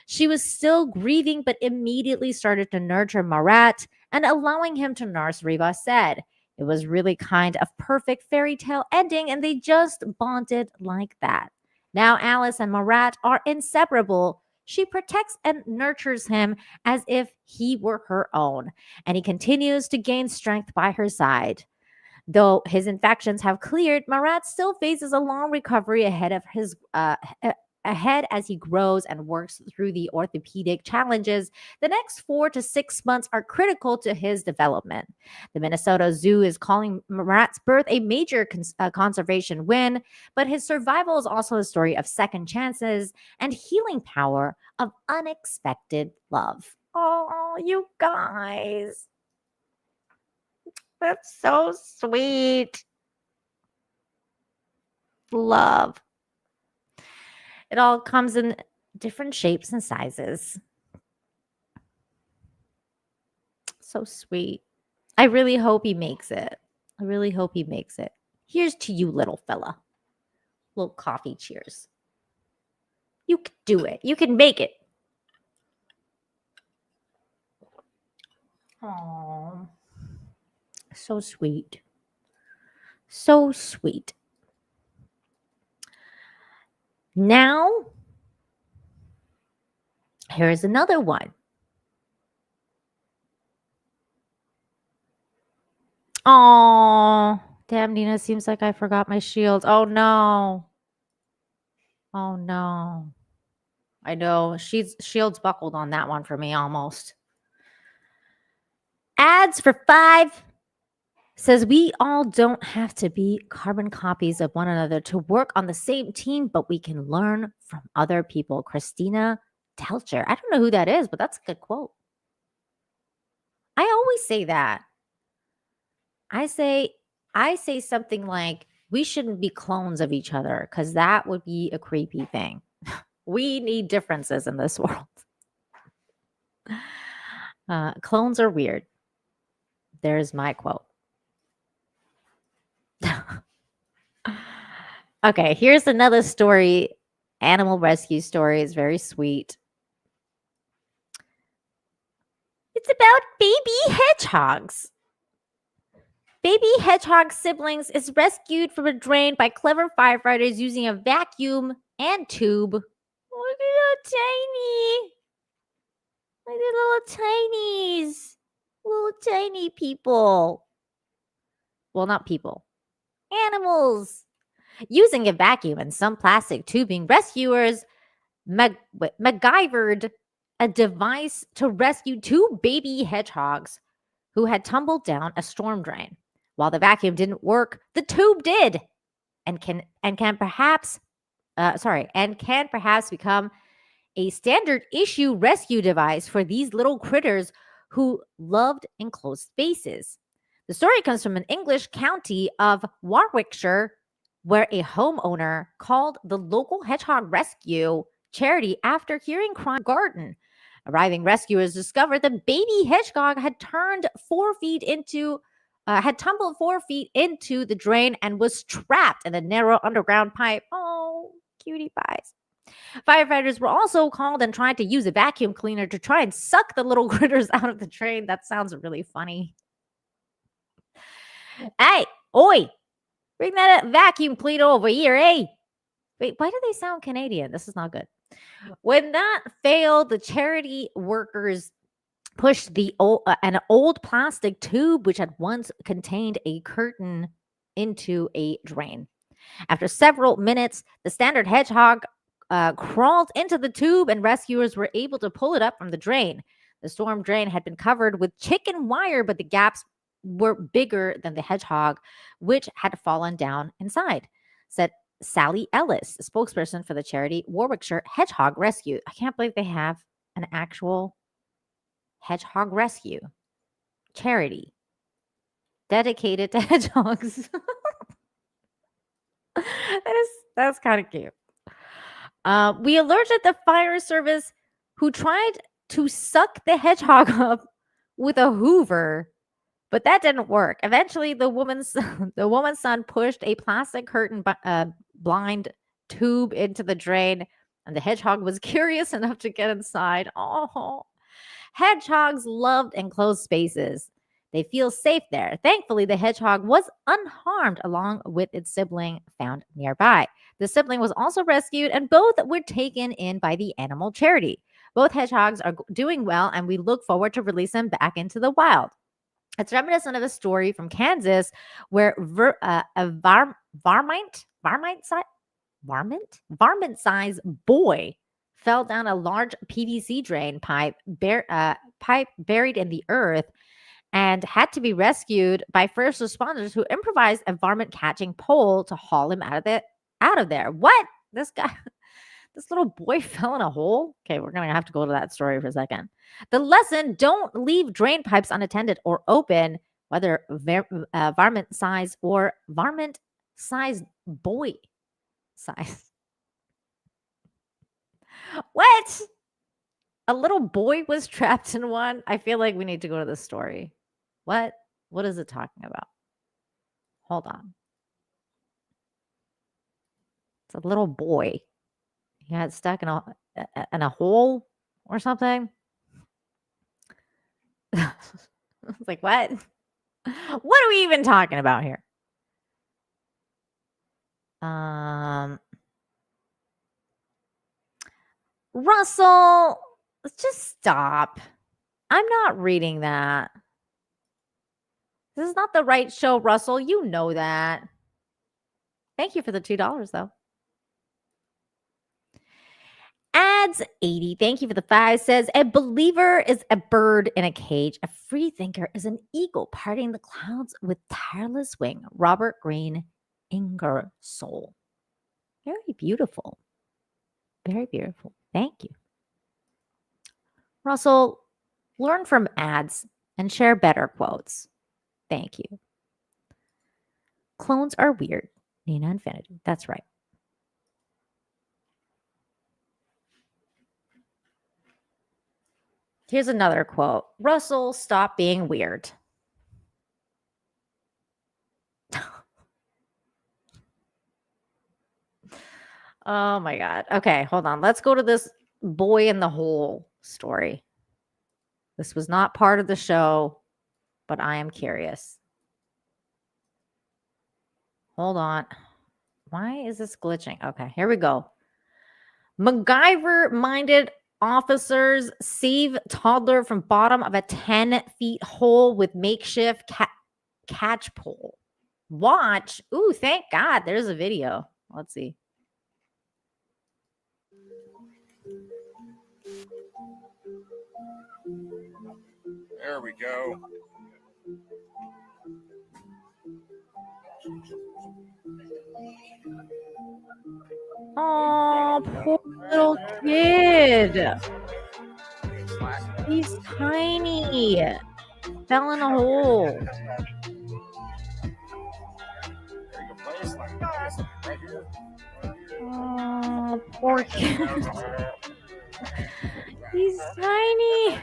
She was still grieving, but immediately started to nurture Marat and allowing him to nurse, Rivas said. It was really kind of perfect fairy tale ending, and they just bonded like that. Now Alice and Marat are inseparable. She protects and nurtures him as if he were her own, and he continues to gain strength by her side. Though his infections have cleared, Marat still faces a long recovery ahead of ahead as he grows and works through the orthopedic challenges. The next 4 to 6 months are critical to his development. The Minnesota Zoo is calling Murat's birth a major conservation win, but his survival is also a story of second chances and healing power of unexpected love. Oh, you guys. That's so sweet. Love. It all comes in different shapes and sizes. So sweet. I really hope he makes it. I really hope he makes it. Here's to you, little fella. Little coffee cheers. You can do it. You can make it. Oh, so sweet. So sweet. Now, here's another one. Oh, damn, Nina, seems like I forgot my shield. Oh, no. Oh, no. I know. Shield's buckled on that one for me almost. Ads for 5 says we all don't have to be carbon copies of one another to work on the same team, but we can learn from other people. Christina Telcher. I don't know who that is, but that's a good quote. I always say that. I say something like, we shouldn't be clones of each other because that would be a creepy thing. We need differences in this world. Clones are weird. There's my quote. Okay, here's another story. Animal rescue story. It's very sweet. It's about baby hedgehogs. Baby hedgehog siblings is rescued from a drain by clever firefighters using a vacuum and tube. Look at little tiny. Look at little tinies. Little tiny people. Well, not people. Animals. Using a vacuum and some plastic tubing, rescuers MacGyvered a device to rescue 2 baby hedgehogs who had tumbled down a storm drain. While the vacuum didn't work, the tube did, and can perhaps become a standard issue rescue device for these little critters who loved enclosed spaces. The story comes from an English county of Warwickshire, where a homeowner called the local hedgehog rescue charity after hearing crying in the garden. Arriving rescuers discovered the baby hedgehog had tumbled 4 feet into the drain and was trapped in a narrow underground pipe. Oh, cutie pies. Firefighters were also called and tried to use a vacuum cleaner to try and suck the little critters out of the drain. That sounds really funny. Hey, oi, bring that vacuum cleaner over here, eh? Wait, why do they sound Canadian? This is not good. When that failed, the charity workers pushed an old plastic tube, which had once contained a curtain, into a drain. After several minutes, the standard hedgehog crawled into the tube, and rescuers were able to pull it up from the drain. The storm drain had been covered with chicken wire, but the gaps were bigger than the hedgehog, which had fallen down inside, said Sally Ellis, a spokesperson for the charity Warwickshire Hedgehog Rescue. I can't believe they have an actual hedgehog rescue charity dedicated to hedgehogs. That's kind of cute. We alerted the fire service, who tried to suck the hedgehog up with a Hoover, but that didn't work. Eventually, the woman's son pushed a plastic curtain blind tube into the drain, and the hedgehog was curious enough to get inside. Oh, hedgehogs loved enclosed spaces. They feel safe there. Thankfully, the hedgehog was unharmed along with its sibling found nearby. The sibling was also rescued, and both were taken in by the animal charity. Both hedgehogs are doing well, and we look forward to release them back into the wild. It's reminiscent of a story from Kansas where a varmint varmint-sized boy fell down a large PVC drain pipe buried in the earth and had to be rescued by first responders who improvised a varmint catching pole to haul him out of there. What? This little boy fell in a hole? Okay, we're going to have to go to that story for a second. The lesson, don't leave drain pipes unattended or open, whether varmint size or varmint size boy size. What? A little boy was trapped in one? I feel like we need to go to the story. What is it talking about? Hold on. It's a little boy. He got stuck in a hole or something. It's like, what? What are we even talking about here? Russell, just stop. I'm not reading that. This is not the right show, Russell. You know that. Thank you for the $2, though. Adds 80. Thank you for the 5. Says, a believer is a bird in a cage. A free thinker is an eagle parting the clouds with tireless wing. Robert Greene Ingersoll. Very beautiful. Very beautiful. Thank you. Russell, learn from ads and share better quotes. Thank you. Clones are weird. Nina Infinity. That's right. Here's another quote. Russell, stop being weird. Oh my God. Okay, hold on. Let's go to this boy in the hole story. This was not part of the show, but I am curious. Hold on. Why is this glitching? Okay, here we go. MacGyver-minded officers save toddler from bottom of a 10-feet hole with makeshift catch pole. Watch. Ooh, thank God. There's a video. Let's see. There we go. Oh, poor little kid. He's tiny. Fell in a hole. Oh, poor kid. He's tiny.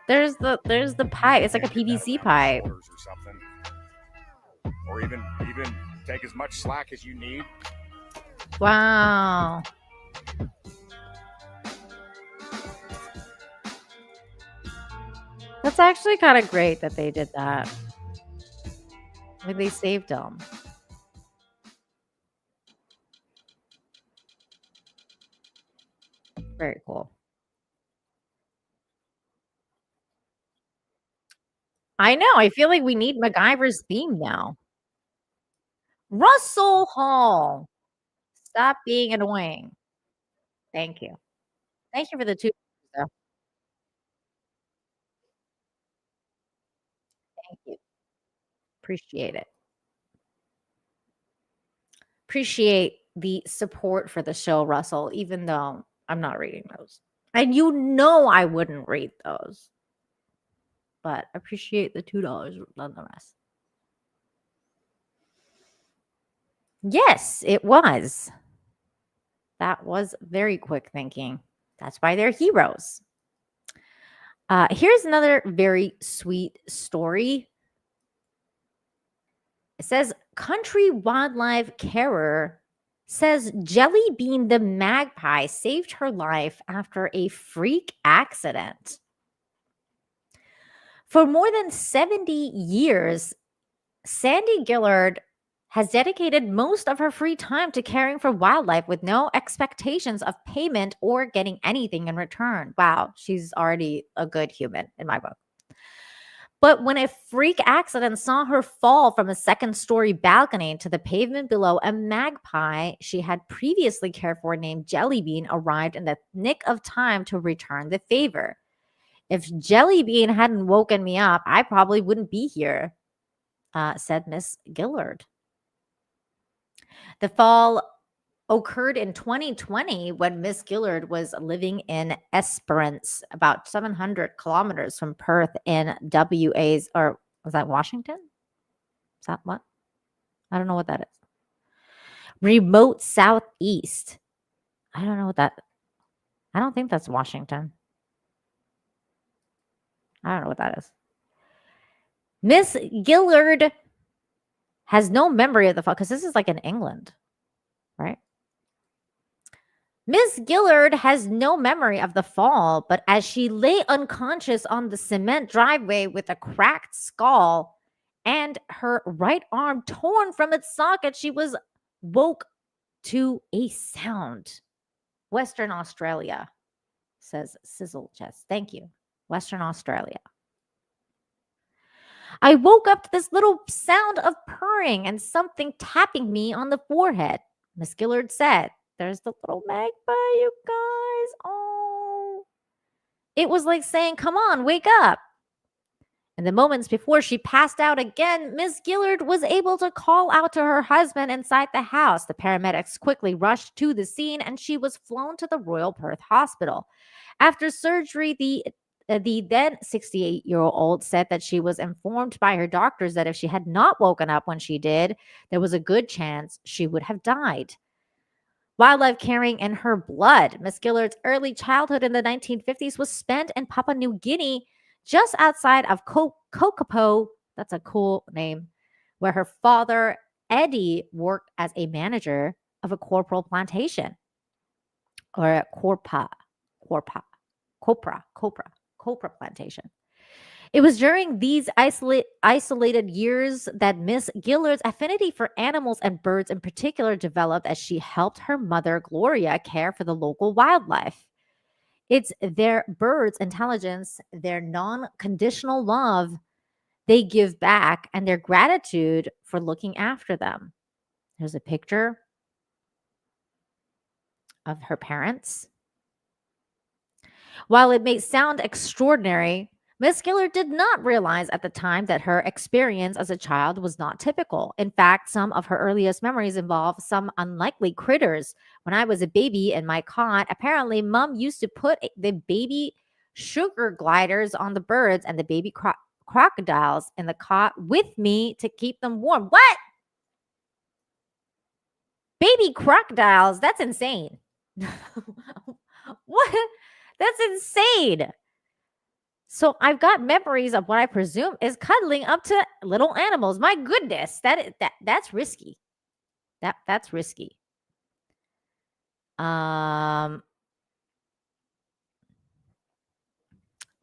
There's the pipe. It's like a PVC pipe. Or even take as much slack as you need. Wow. That's actually kind of great that they did that. Like they saved him. Very cool. I know. I feel like we need MacGyver's theme now. Russell Hall. Stop being annoying. Thank you. Thank you for the 2. Though. Thank you. Appreciate it. Appreciate the support for the show, Russell, even though I'm not reading those. And you know I wouldn't read those. But appreciate the $2 nonetheless. Yes, it was. That was very quick thinking. That's why they're heroes. Here's another very sweet story. It says, country wildlife carer says Jelly Bean the magpie saved her life after a freak accident. For more than 70 years, Sandy Gillard has dedicated most of her free time to caring for wildlife with no expectations of payment or getting anything in return. Wow, she's already a good human in my book. But when a freak accident saw her fall from a second-story balcony to the pavement below, a magpie she had previously cared for named Jellybean arrived in the nick of time to return the favor. If Jellybean hadn't woken me up, I probably wouldn't be here, said Miss Gillard. The fall occurred in 2020 when Miss Gillard was living in Esperance, about 700 kilometers from Perth in WA's, or was that Washington? Is that what? I don't know what that is. Remote southeast. I don't know what that, I don't think that's Washington. I don't know what that is. Miss Gillard has no memory of the fall, because this is like in England, right? Miss Gillard has no memory of the fall, but as she lay unconscious on the cement driveway with a cracked skull and her right arm torn from its socket, she was woke to a sound. Western Australia, says Sizzle Chest. Thank you. Western Australia. I woke up to this little sound of purring and something tapping me on the forehead, Miss Gillard said. There's the little magpie, you guys. Oh. It was like saying, come on, wake up. In the moments before she passed out again, Miss Gillard was able to call out to her husband inside the house. The paramedics quickly rushed to the scene and she was flown to the Royal Perth Hospital. After surgery, the then 68-year-old said that she was informed by her doctors that if she had not woken up when she did, there was a good chance she would have died. Wildlife carrying in her blood. Miss Gillard's early childhood in the 1950s was spent in Papua New Guinea, just outside of Kokopo, that's a cool name, where her father, Eddie, worked as a manager of a corporal plantation, or a copra plantation. It was during these isolated years that Miss Gillard's affinity for animals and birds in particular developed as she helped her mother, Gloria, care for the local wildlife. It's their birds' intelligence, their non-conditional love they give back, and their gratitude for looking after them. There's a picture of her parents. While it may sound extraordinary, Miss Gillard did not realize at the time that her experience as a child was not typical. In fact, some of her earliest memories involve some unlikely critters. When I was a baby in my cot, apparently Mom used to put the baby sugar gliders on the birds and the baby crocodiles in the cot with me to keep them warm. What? Baby crocodiles? That's insane. What? That's insane. So I've got memories of what I presume is cuddling up to little animals. My goodness, that's risky. That's risky. I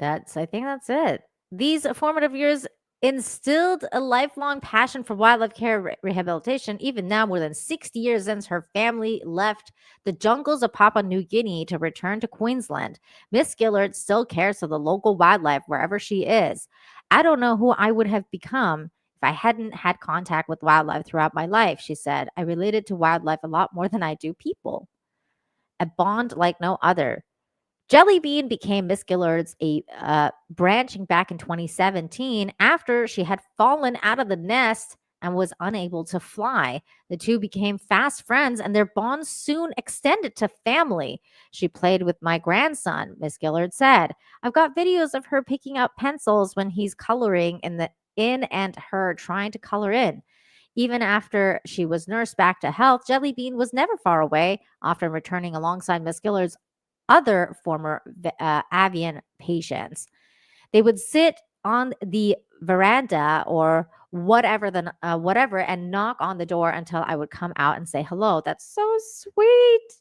think that's it. These formative years instilled a lifelong passion for wildlife care rehabilitation, even now more than 60 years since her family left the jungles of Papua New Guinea to return to Queensland. Miss Gillard still cares for the local wildlife wherever she is. I don't know who I would have become if I hadn't had contact with wildlife throughout my life, she said. I related to wildlife a lot more than I do people. A bond like no other. Jellybean became Miss Gillard's branching back in 2017 after she had fallen out of the nest and was unable to fly. The two became fast friends and their bond soon extended to family. She played with my grandson, Miss Gillard said. I've got videos of her picking up pencils when he's coloring in and her trying to color in. Even after she was nursed back to health, Jellybean was never far away, often returning alongside Miss Gillard's other former avian patients. They would sit on the veranda or whatever and knock on the door until I would come out and say hello. That's so sweet.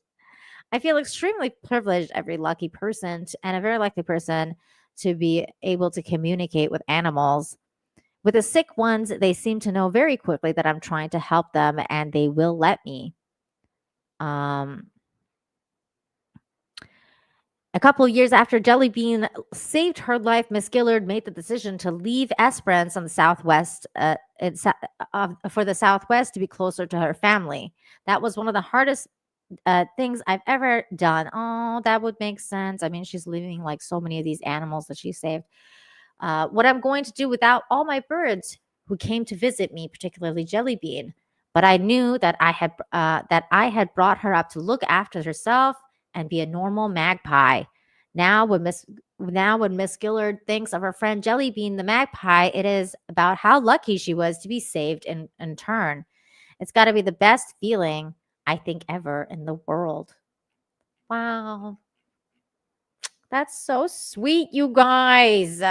I feel extremely privileged, every lucky person and a very lucky person to be able to communicate with animals. With the sick ones, they seem to know very quickly that I'm trying to help them and they will let me. A couple of years after Jelly Bean saved her life, Miss Gillard made the decision to leave Esperance on the southwest, for the southwest to be closer to her family. That was one of the hardest things I've ever done. Oh, that would make sense. I mean, she's leaving like so many of these animals that she saved. What I'm going to do without all my birds who came to visit me, particularly Jelly Bean. But I knew that I had brought her up to look after herself and be a normal magpie. Now when Miss Gillard thinks of her friend Jelly Bean the magpie, it is about how lucky she was to be saved in turn. It's got to be the best feeling I think ever in the world. Wow. That's so sweet, you guys.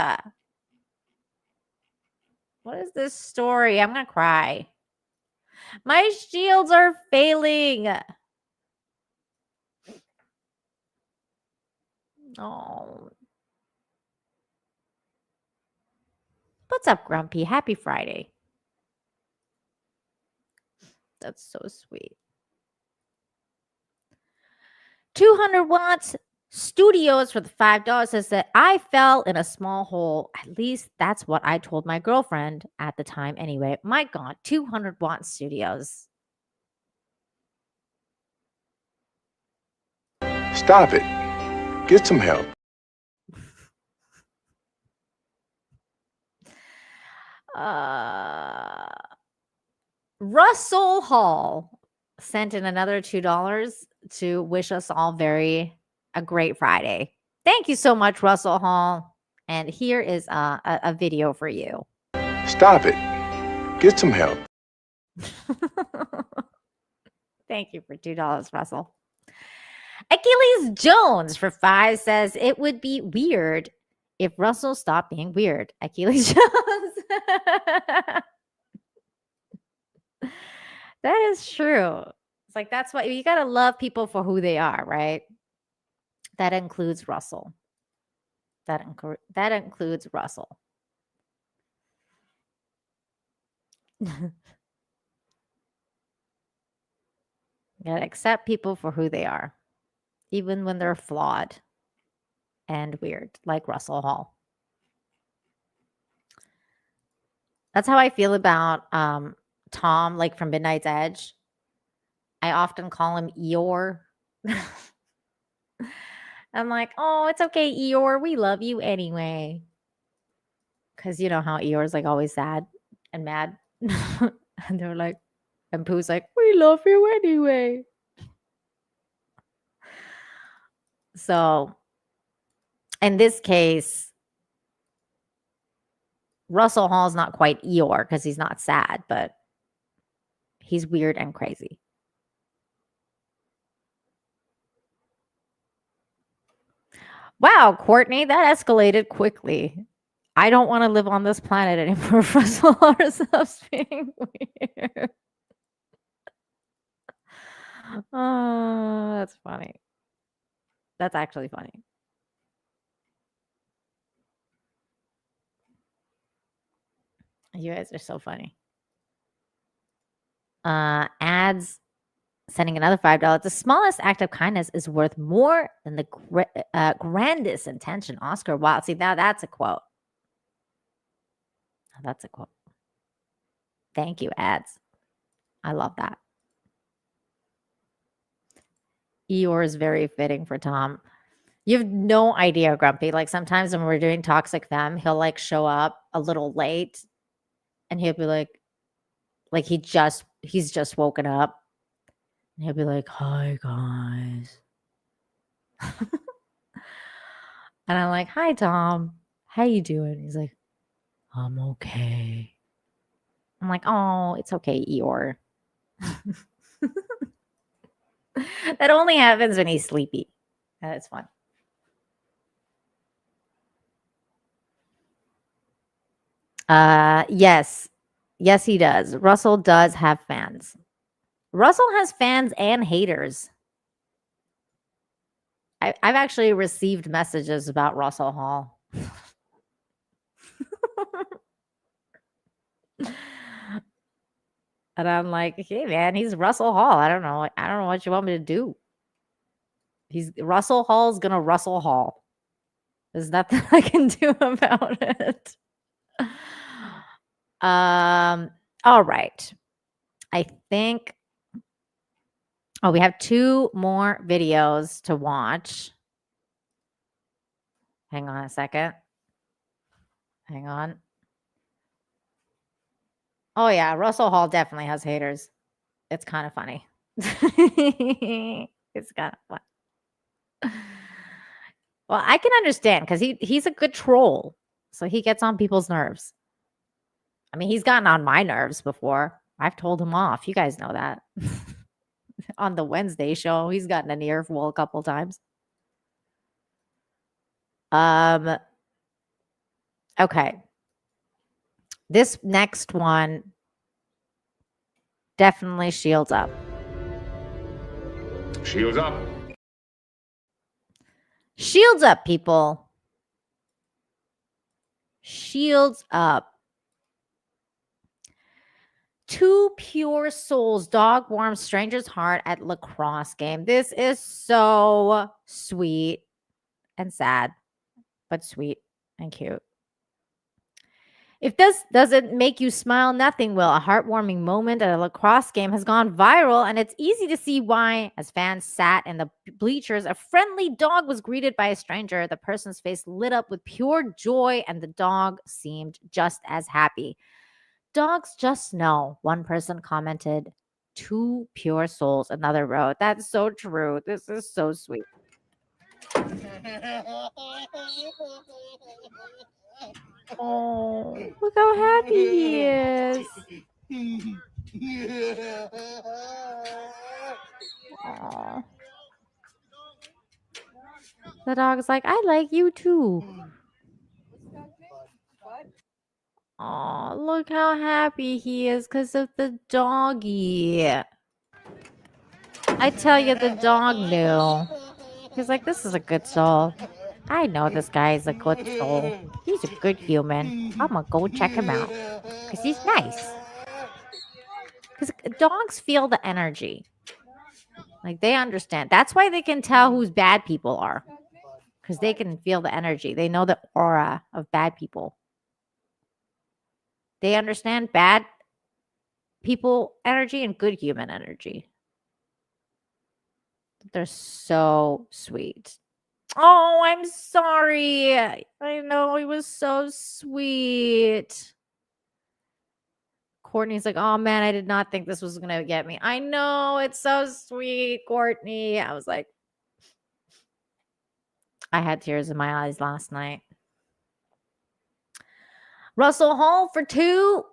What is this story? I'm going to cry. My shields are failing. Oh. What's up, Grumpy? Happy Friday. That's so sweet. 200 watts studios for the $5 says that I fell in a small hole. At least that's what I told my girlfriend at the time anyway. My God, 200 watt studios. Stop it. Get some help. Russell Hall sent in another $2 to wish us all a great Friday. Thank you so much, Russell Hall. And here is a video for you. Stop it. Get some help. Thank you for $2, Russell. Achilles Jones for $5 says it would be weird if Russell stopped being weird. Achilles Jones. That is true. It's like, that's why you got to love people for who they are, right? That includes Russell. That includes Russell. You got to accept people for who they are, even when they're flawed and weird, like Russell Hall. That's how I feel about Tom, like from Midnight's Edge. I often call him Eeyore. I'm like, oh, it's okay, Eeyore. We love you anyway. Because you know how Eeyore's like always sad and mad. And they're like, and Pooh's like, we love you anyway. So in this case, Russell Hall's not quite Eeyore because he's not sad, but he's weird and crazy. Wow, Courtney, that escalated quickly. I don't want to live on this planet anymore. Russell Hall stops being weird. Oh, that's funny. That's actually funny. You guys are so funny. Ads sending another $5. The smallest act of kindness is worth more than the grandest intention. Oscar Wilde. See, now that's a quote. That's a quote. Thank you, ads. I love that. Eeyore is very fitting for Tom. You have no idea, Grumpy. Like sometimes when we're doing Toxic Femme, he'll like show up a little late and he'll be like he's just woken up. And he'll be like, hi guys. And I'm like, hi Tom. How you doing? He's like, I'm okay. I'm like, oh, it's okay, Eeyore. That only happens when he's sleepy. That's fun. Yes. Yes, he does. Russell does have fans. Russell has fans and haters. I've actually received messages about Russell Hall. And I'm like, hey man, he's Russell Hall. I don't know what you want me to do. Russell Hall's gonna Russell Hall. There's nothing I can do about it. All right. I think we have 2 more videos to watch. Hang on a second. Hang on. Oh yeah, Russell Hall definitely has haters. It's kind of funny. It's kind of fun. Well, I can understand because he's a good troll. So he gets on people's nerves. I mean, he's gotten on my nerves before. I've told him off. You guys know that. On the Wednesday show, he's gotten an earful a couple times. Okay. This next one definitely shields up. Shields up. Shields up, people. Shields up. 2 pure souls. Dog warms stranger's heart at lacrosse game. This is so sweet and sad, but sweet and cute. If this doesn't make you smile, nothing will. A heartwarming moment at a lacrosse game has gone viral, and it's easy to see why. As fans sat in the bleachers, a friendly dog was greeted by a stranger. The person's face lit up with pure joy, and the dog seemed just as happy. Dogs just know, one person commented. 2 pure souls, another wrote. That's so true. This is so sweet. Oh, look how happy he is. Aw. The dog's like, I like you too. Oh, look how happy he is because of the doggy. I tell you, the dog knew. He's like, this is a good soul. I know this guy is a good soul. He's a good human. I'm going to go check him out because he's nice. Because dogs feel the energy. Like, they understand. That's why they can tell who's bad people are. Because they can feel the energy. They know the aura of bad people. They understand bad people energy and good human energy. They're so sweet. Oh, I'm sorry. I know he was so sweet. Courtney's like, oh man, I did not think this was going to get me. I know, it's so sweet, Courtney. I was like, I had tears in my eyes last night. Russell Hall for 2.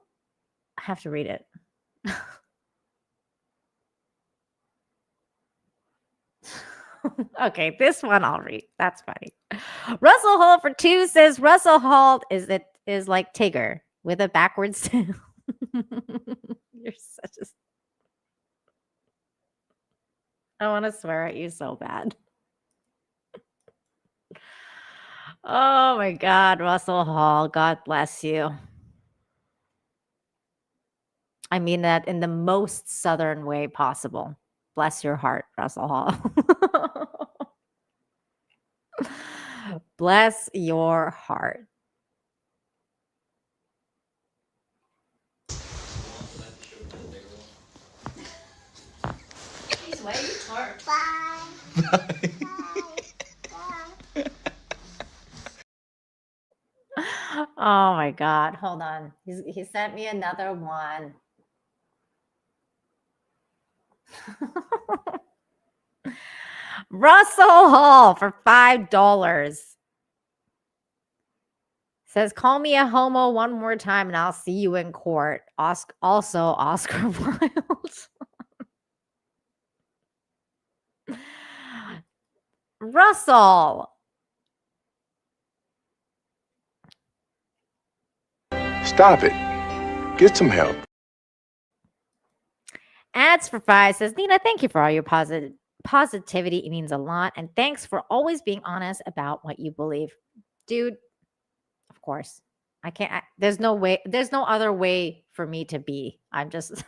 I have to read it. Okay, this one I'll read. That's funny. Russell Hall for 2 says Russell Hall is like Tigger with a backwards tail. You're such a... I want to swear at you so bad. Oh my God, Russell Hall. God bless you. I mean that in the most Southern way possible. Bless your heart, Russell Hall. Bless your heart. Oh my God. Hold on. He sent me another one. Russell Hall for $5 says, call me a homo one more time and I'll see you in court. Also, Oscar Wilde. Russell. Stop it. Get some help. Ads for 5 says, Nina, thank you for all your positivity. It means a lot. And thanks for always being honest about what you believe. Dude, of course. I can't. There's no way. There's no other way for me to be. I'm just,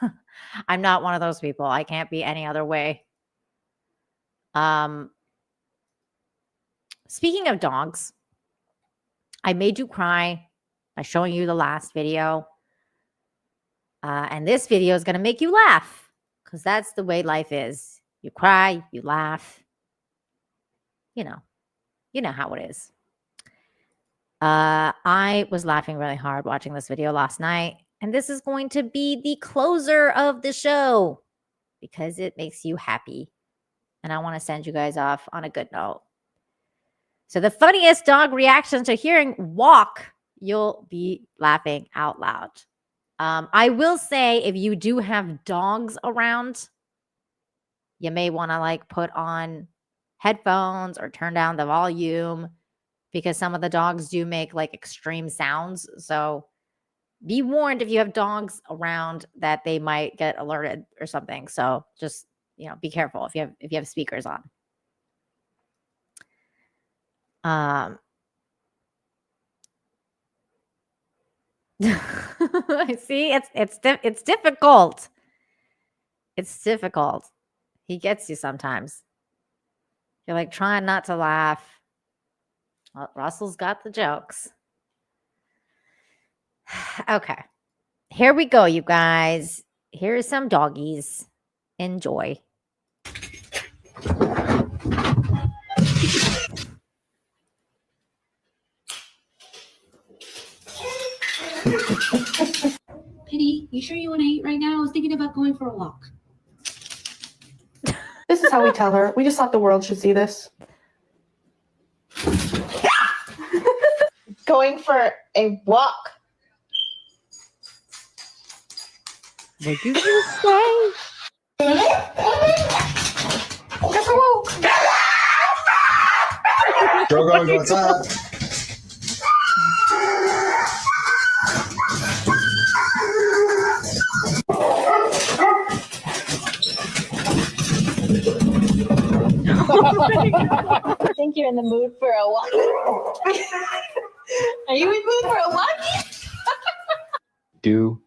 I'm not one of those people. I can't be any other way. Speaking of dogs, I made you cry by showing you the last video. And this video is going to make you laugh because that's the way life is. You cry, you laugh. You know how it is. I was laughing really hard watching this video last night. And this is going to be the closer of the show because it makes you happy. And I want to send you guys off on a good note. So the funniest dog reactions to hearing walk, you'll be laughing out loud. I will say if you do have dogs around, you may want to like put on headphones or turn down the volume because some of the dogs do make like extreme sounds. So be warned if you have dogs around that they might get alerted or something. So just, be careful if you have speakers on. I see it's difficult. It's difficult. He gets you sometimes. You're like trying not to laugh. Well, Russell's got the jokes. Okay. Here we go, you guys. Here's some doggies. Enjoy. Penny, you sure you want to eat right now? I was thinking about going for a walk. This is how we tell her. We just thought the world should see this. Going for a walk. What did you say? Guess a walk. Go outside. I think you're in the mood for a walk. Are you in the mood for a walk? Do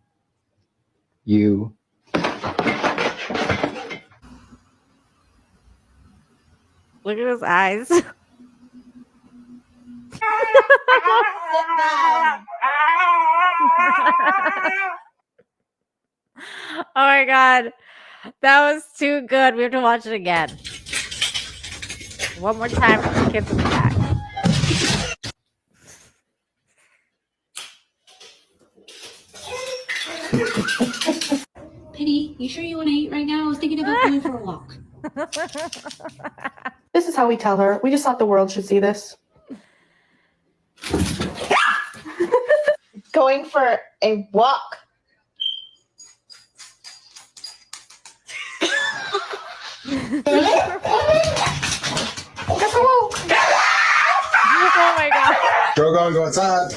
you Look at his eyes. Oh my God. That was too good. We have to watch it again. One more time for the kids in the back. Penny, you sure you want to eat right now? I was thinking about going for a walk. This is how we tell her. We just thought the world should see this. Going for a walk. Guess a walk. Oh my God. Go outside.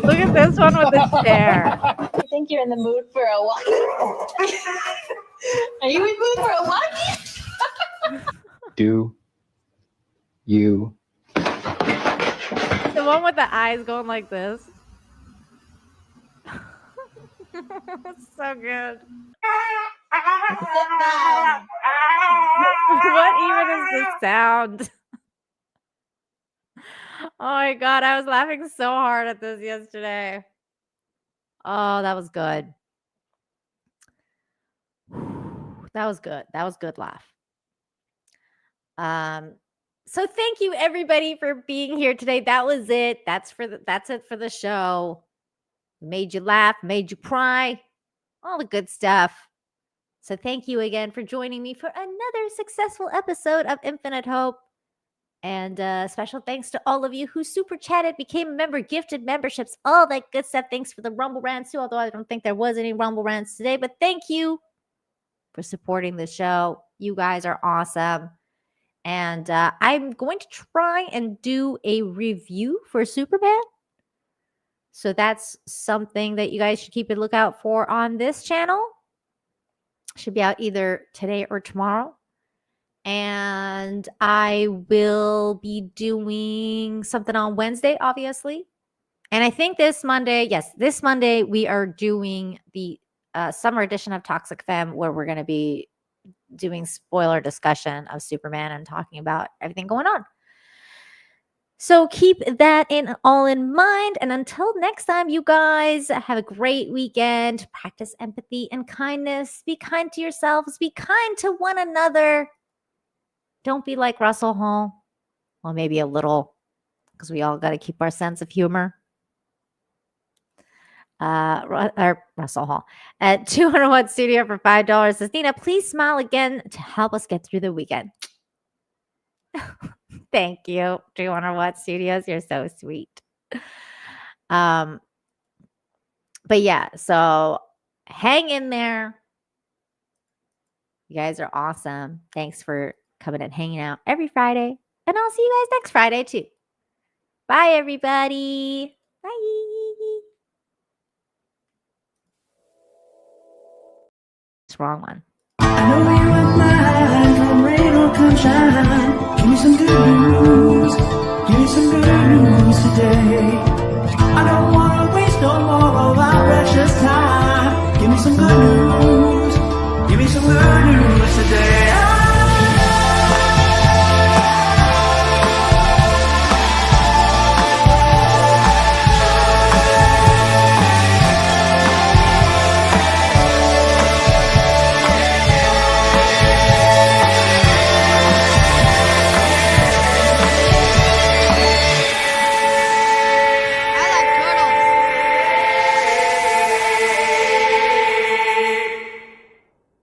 Look at this one with the chair. I think you're in the mood for a walk. Are you in the mood for a walk? do you The one with the eyes going like this. It's so good. What even is this sound? Oh my God, I was laughing so hard at this yesterday. Oh, that was good. That was good. That was good laugh. So thank you everybody for being here today. That was it. That's it for the show. Made you laugh, made you cry, all the good stuff. So thank you again for joining me for another successful episode of Infinite Hope. And special thanks to all of you who super chatted, became a member, gifted memberships, all that good stuff. Thanks for the Rumble Rants too, although I don't think there was any Rumble Rants today. But thank you for supporting the show. You guys are awesome. And I'm going to try and do a review for Superman. So that's something that you guys should keep a lookout for on this channel. Should be out either today or tomorrow. And I will be doing something on Wednesday, obviously. And I think this Monday, we are doing the summer edition of Toxic Femme, where we're going to be doing spoiler discussion of Superman and talking about everything going on. So keep that all in mind. And until next time, you guys have a great weekend. Practice empathy and kindness. Be kind to yourselves. Be kind to one another. Don't be like Russell Hall. Well, maybe a little, because we all got to keep our sense of humor. Russell Hall at 200 Watt Studio for $5. Says, Nina, please smile again to help us get through the weekend. Thank you, 200 Watt Studios. You're so sweet. But yeah, so hang in there. You guys are awesome. Thanks for coming and hanging out every Friday. And I'll see you guys next Friday too. Bye, everybody. Bye. Wrong one. I know you wouldn't mind, come rain or come shine. Give me some good news.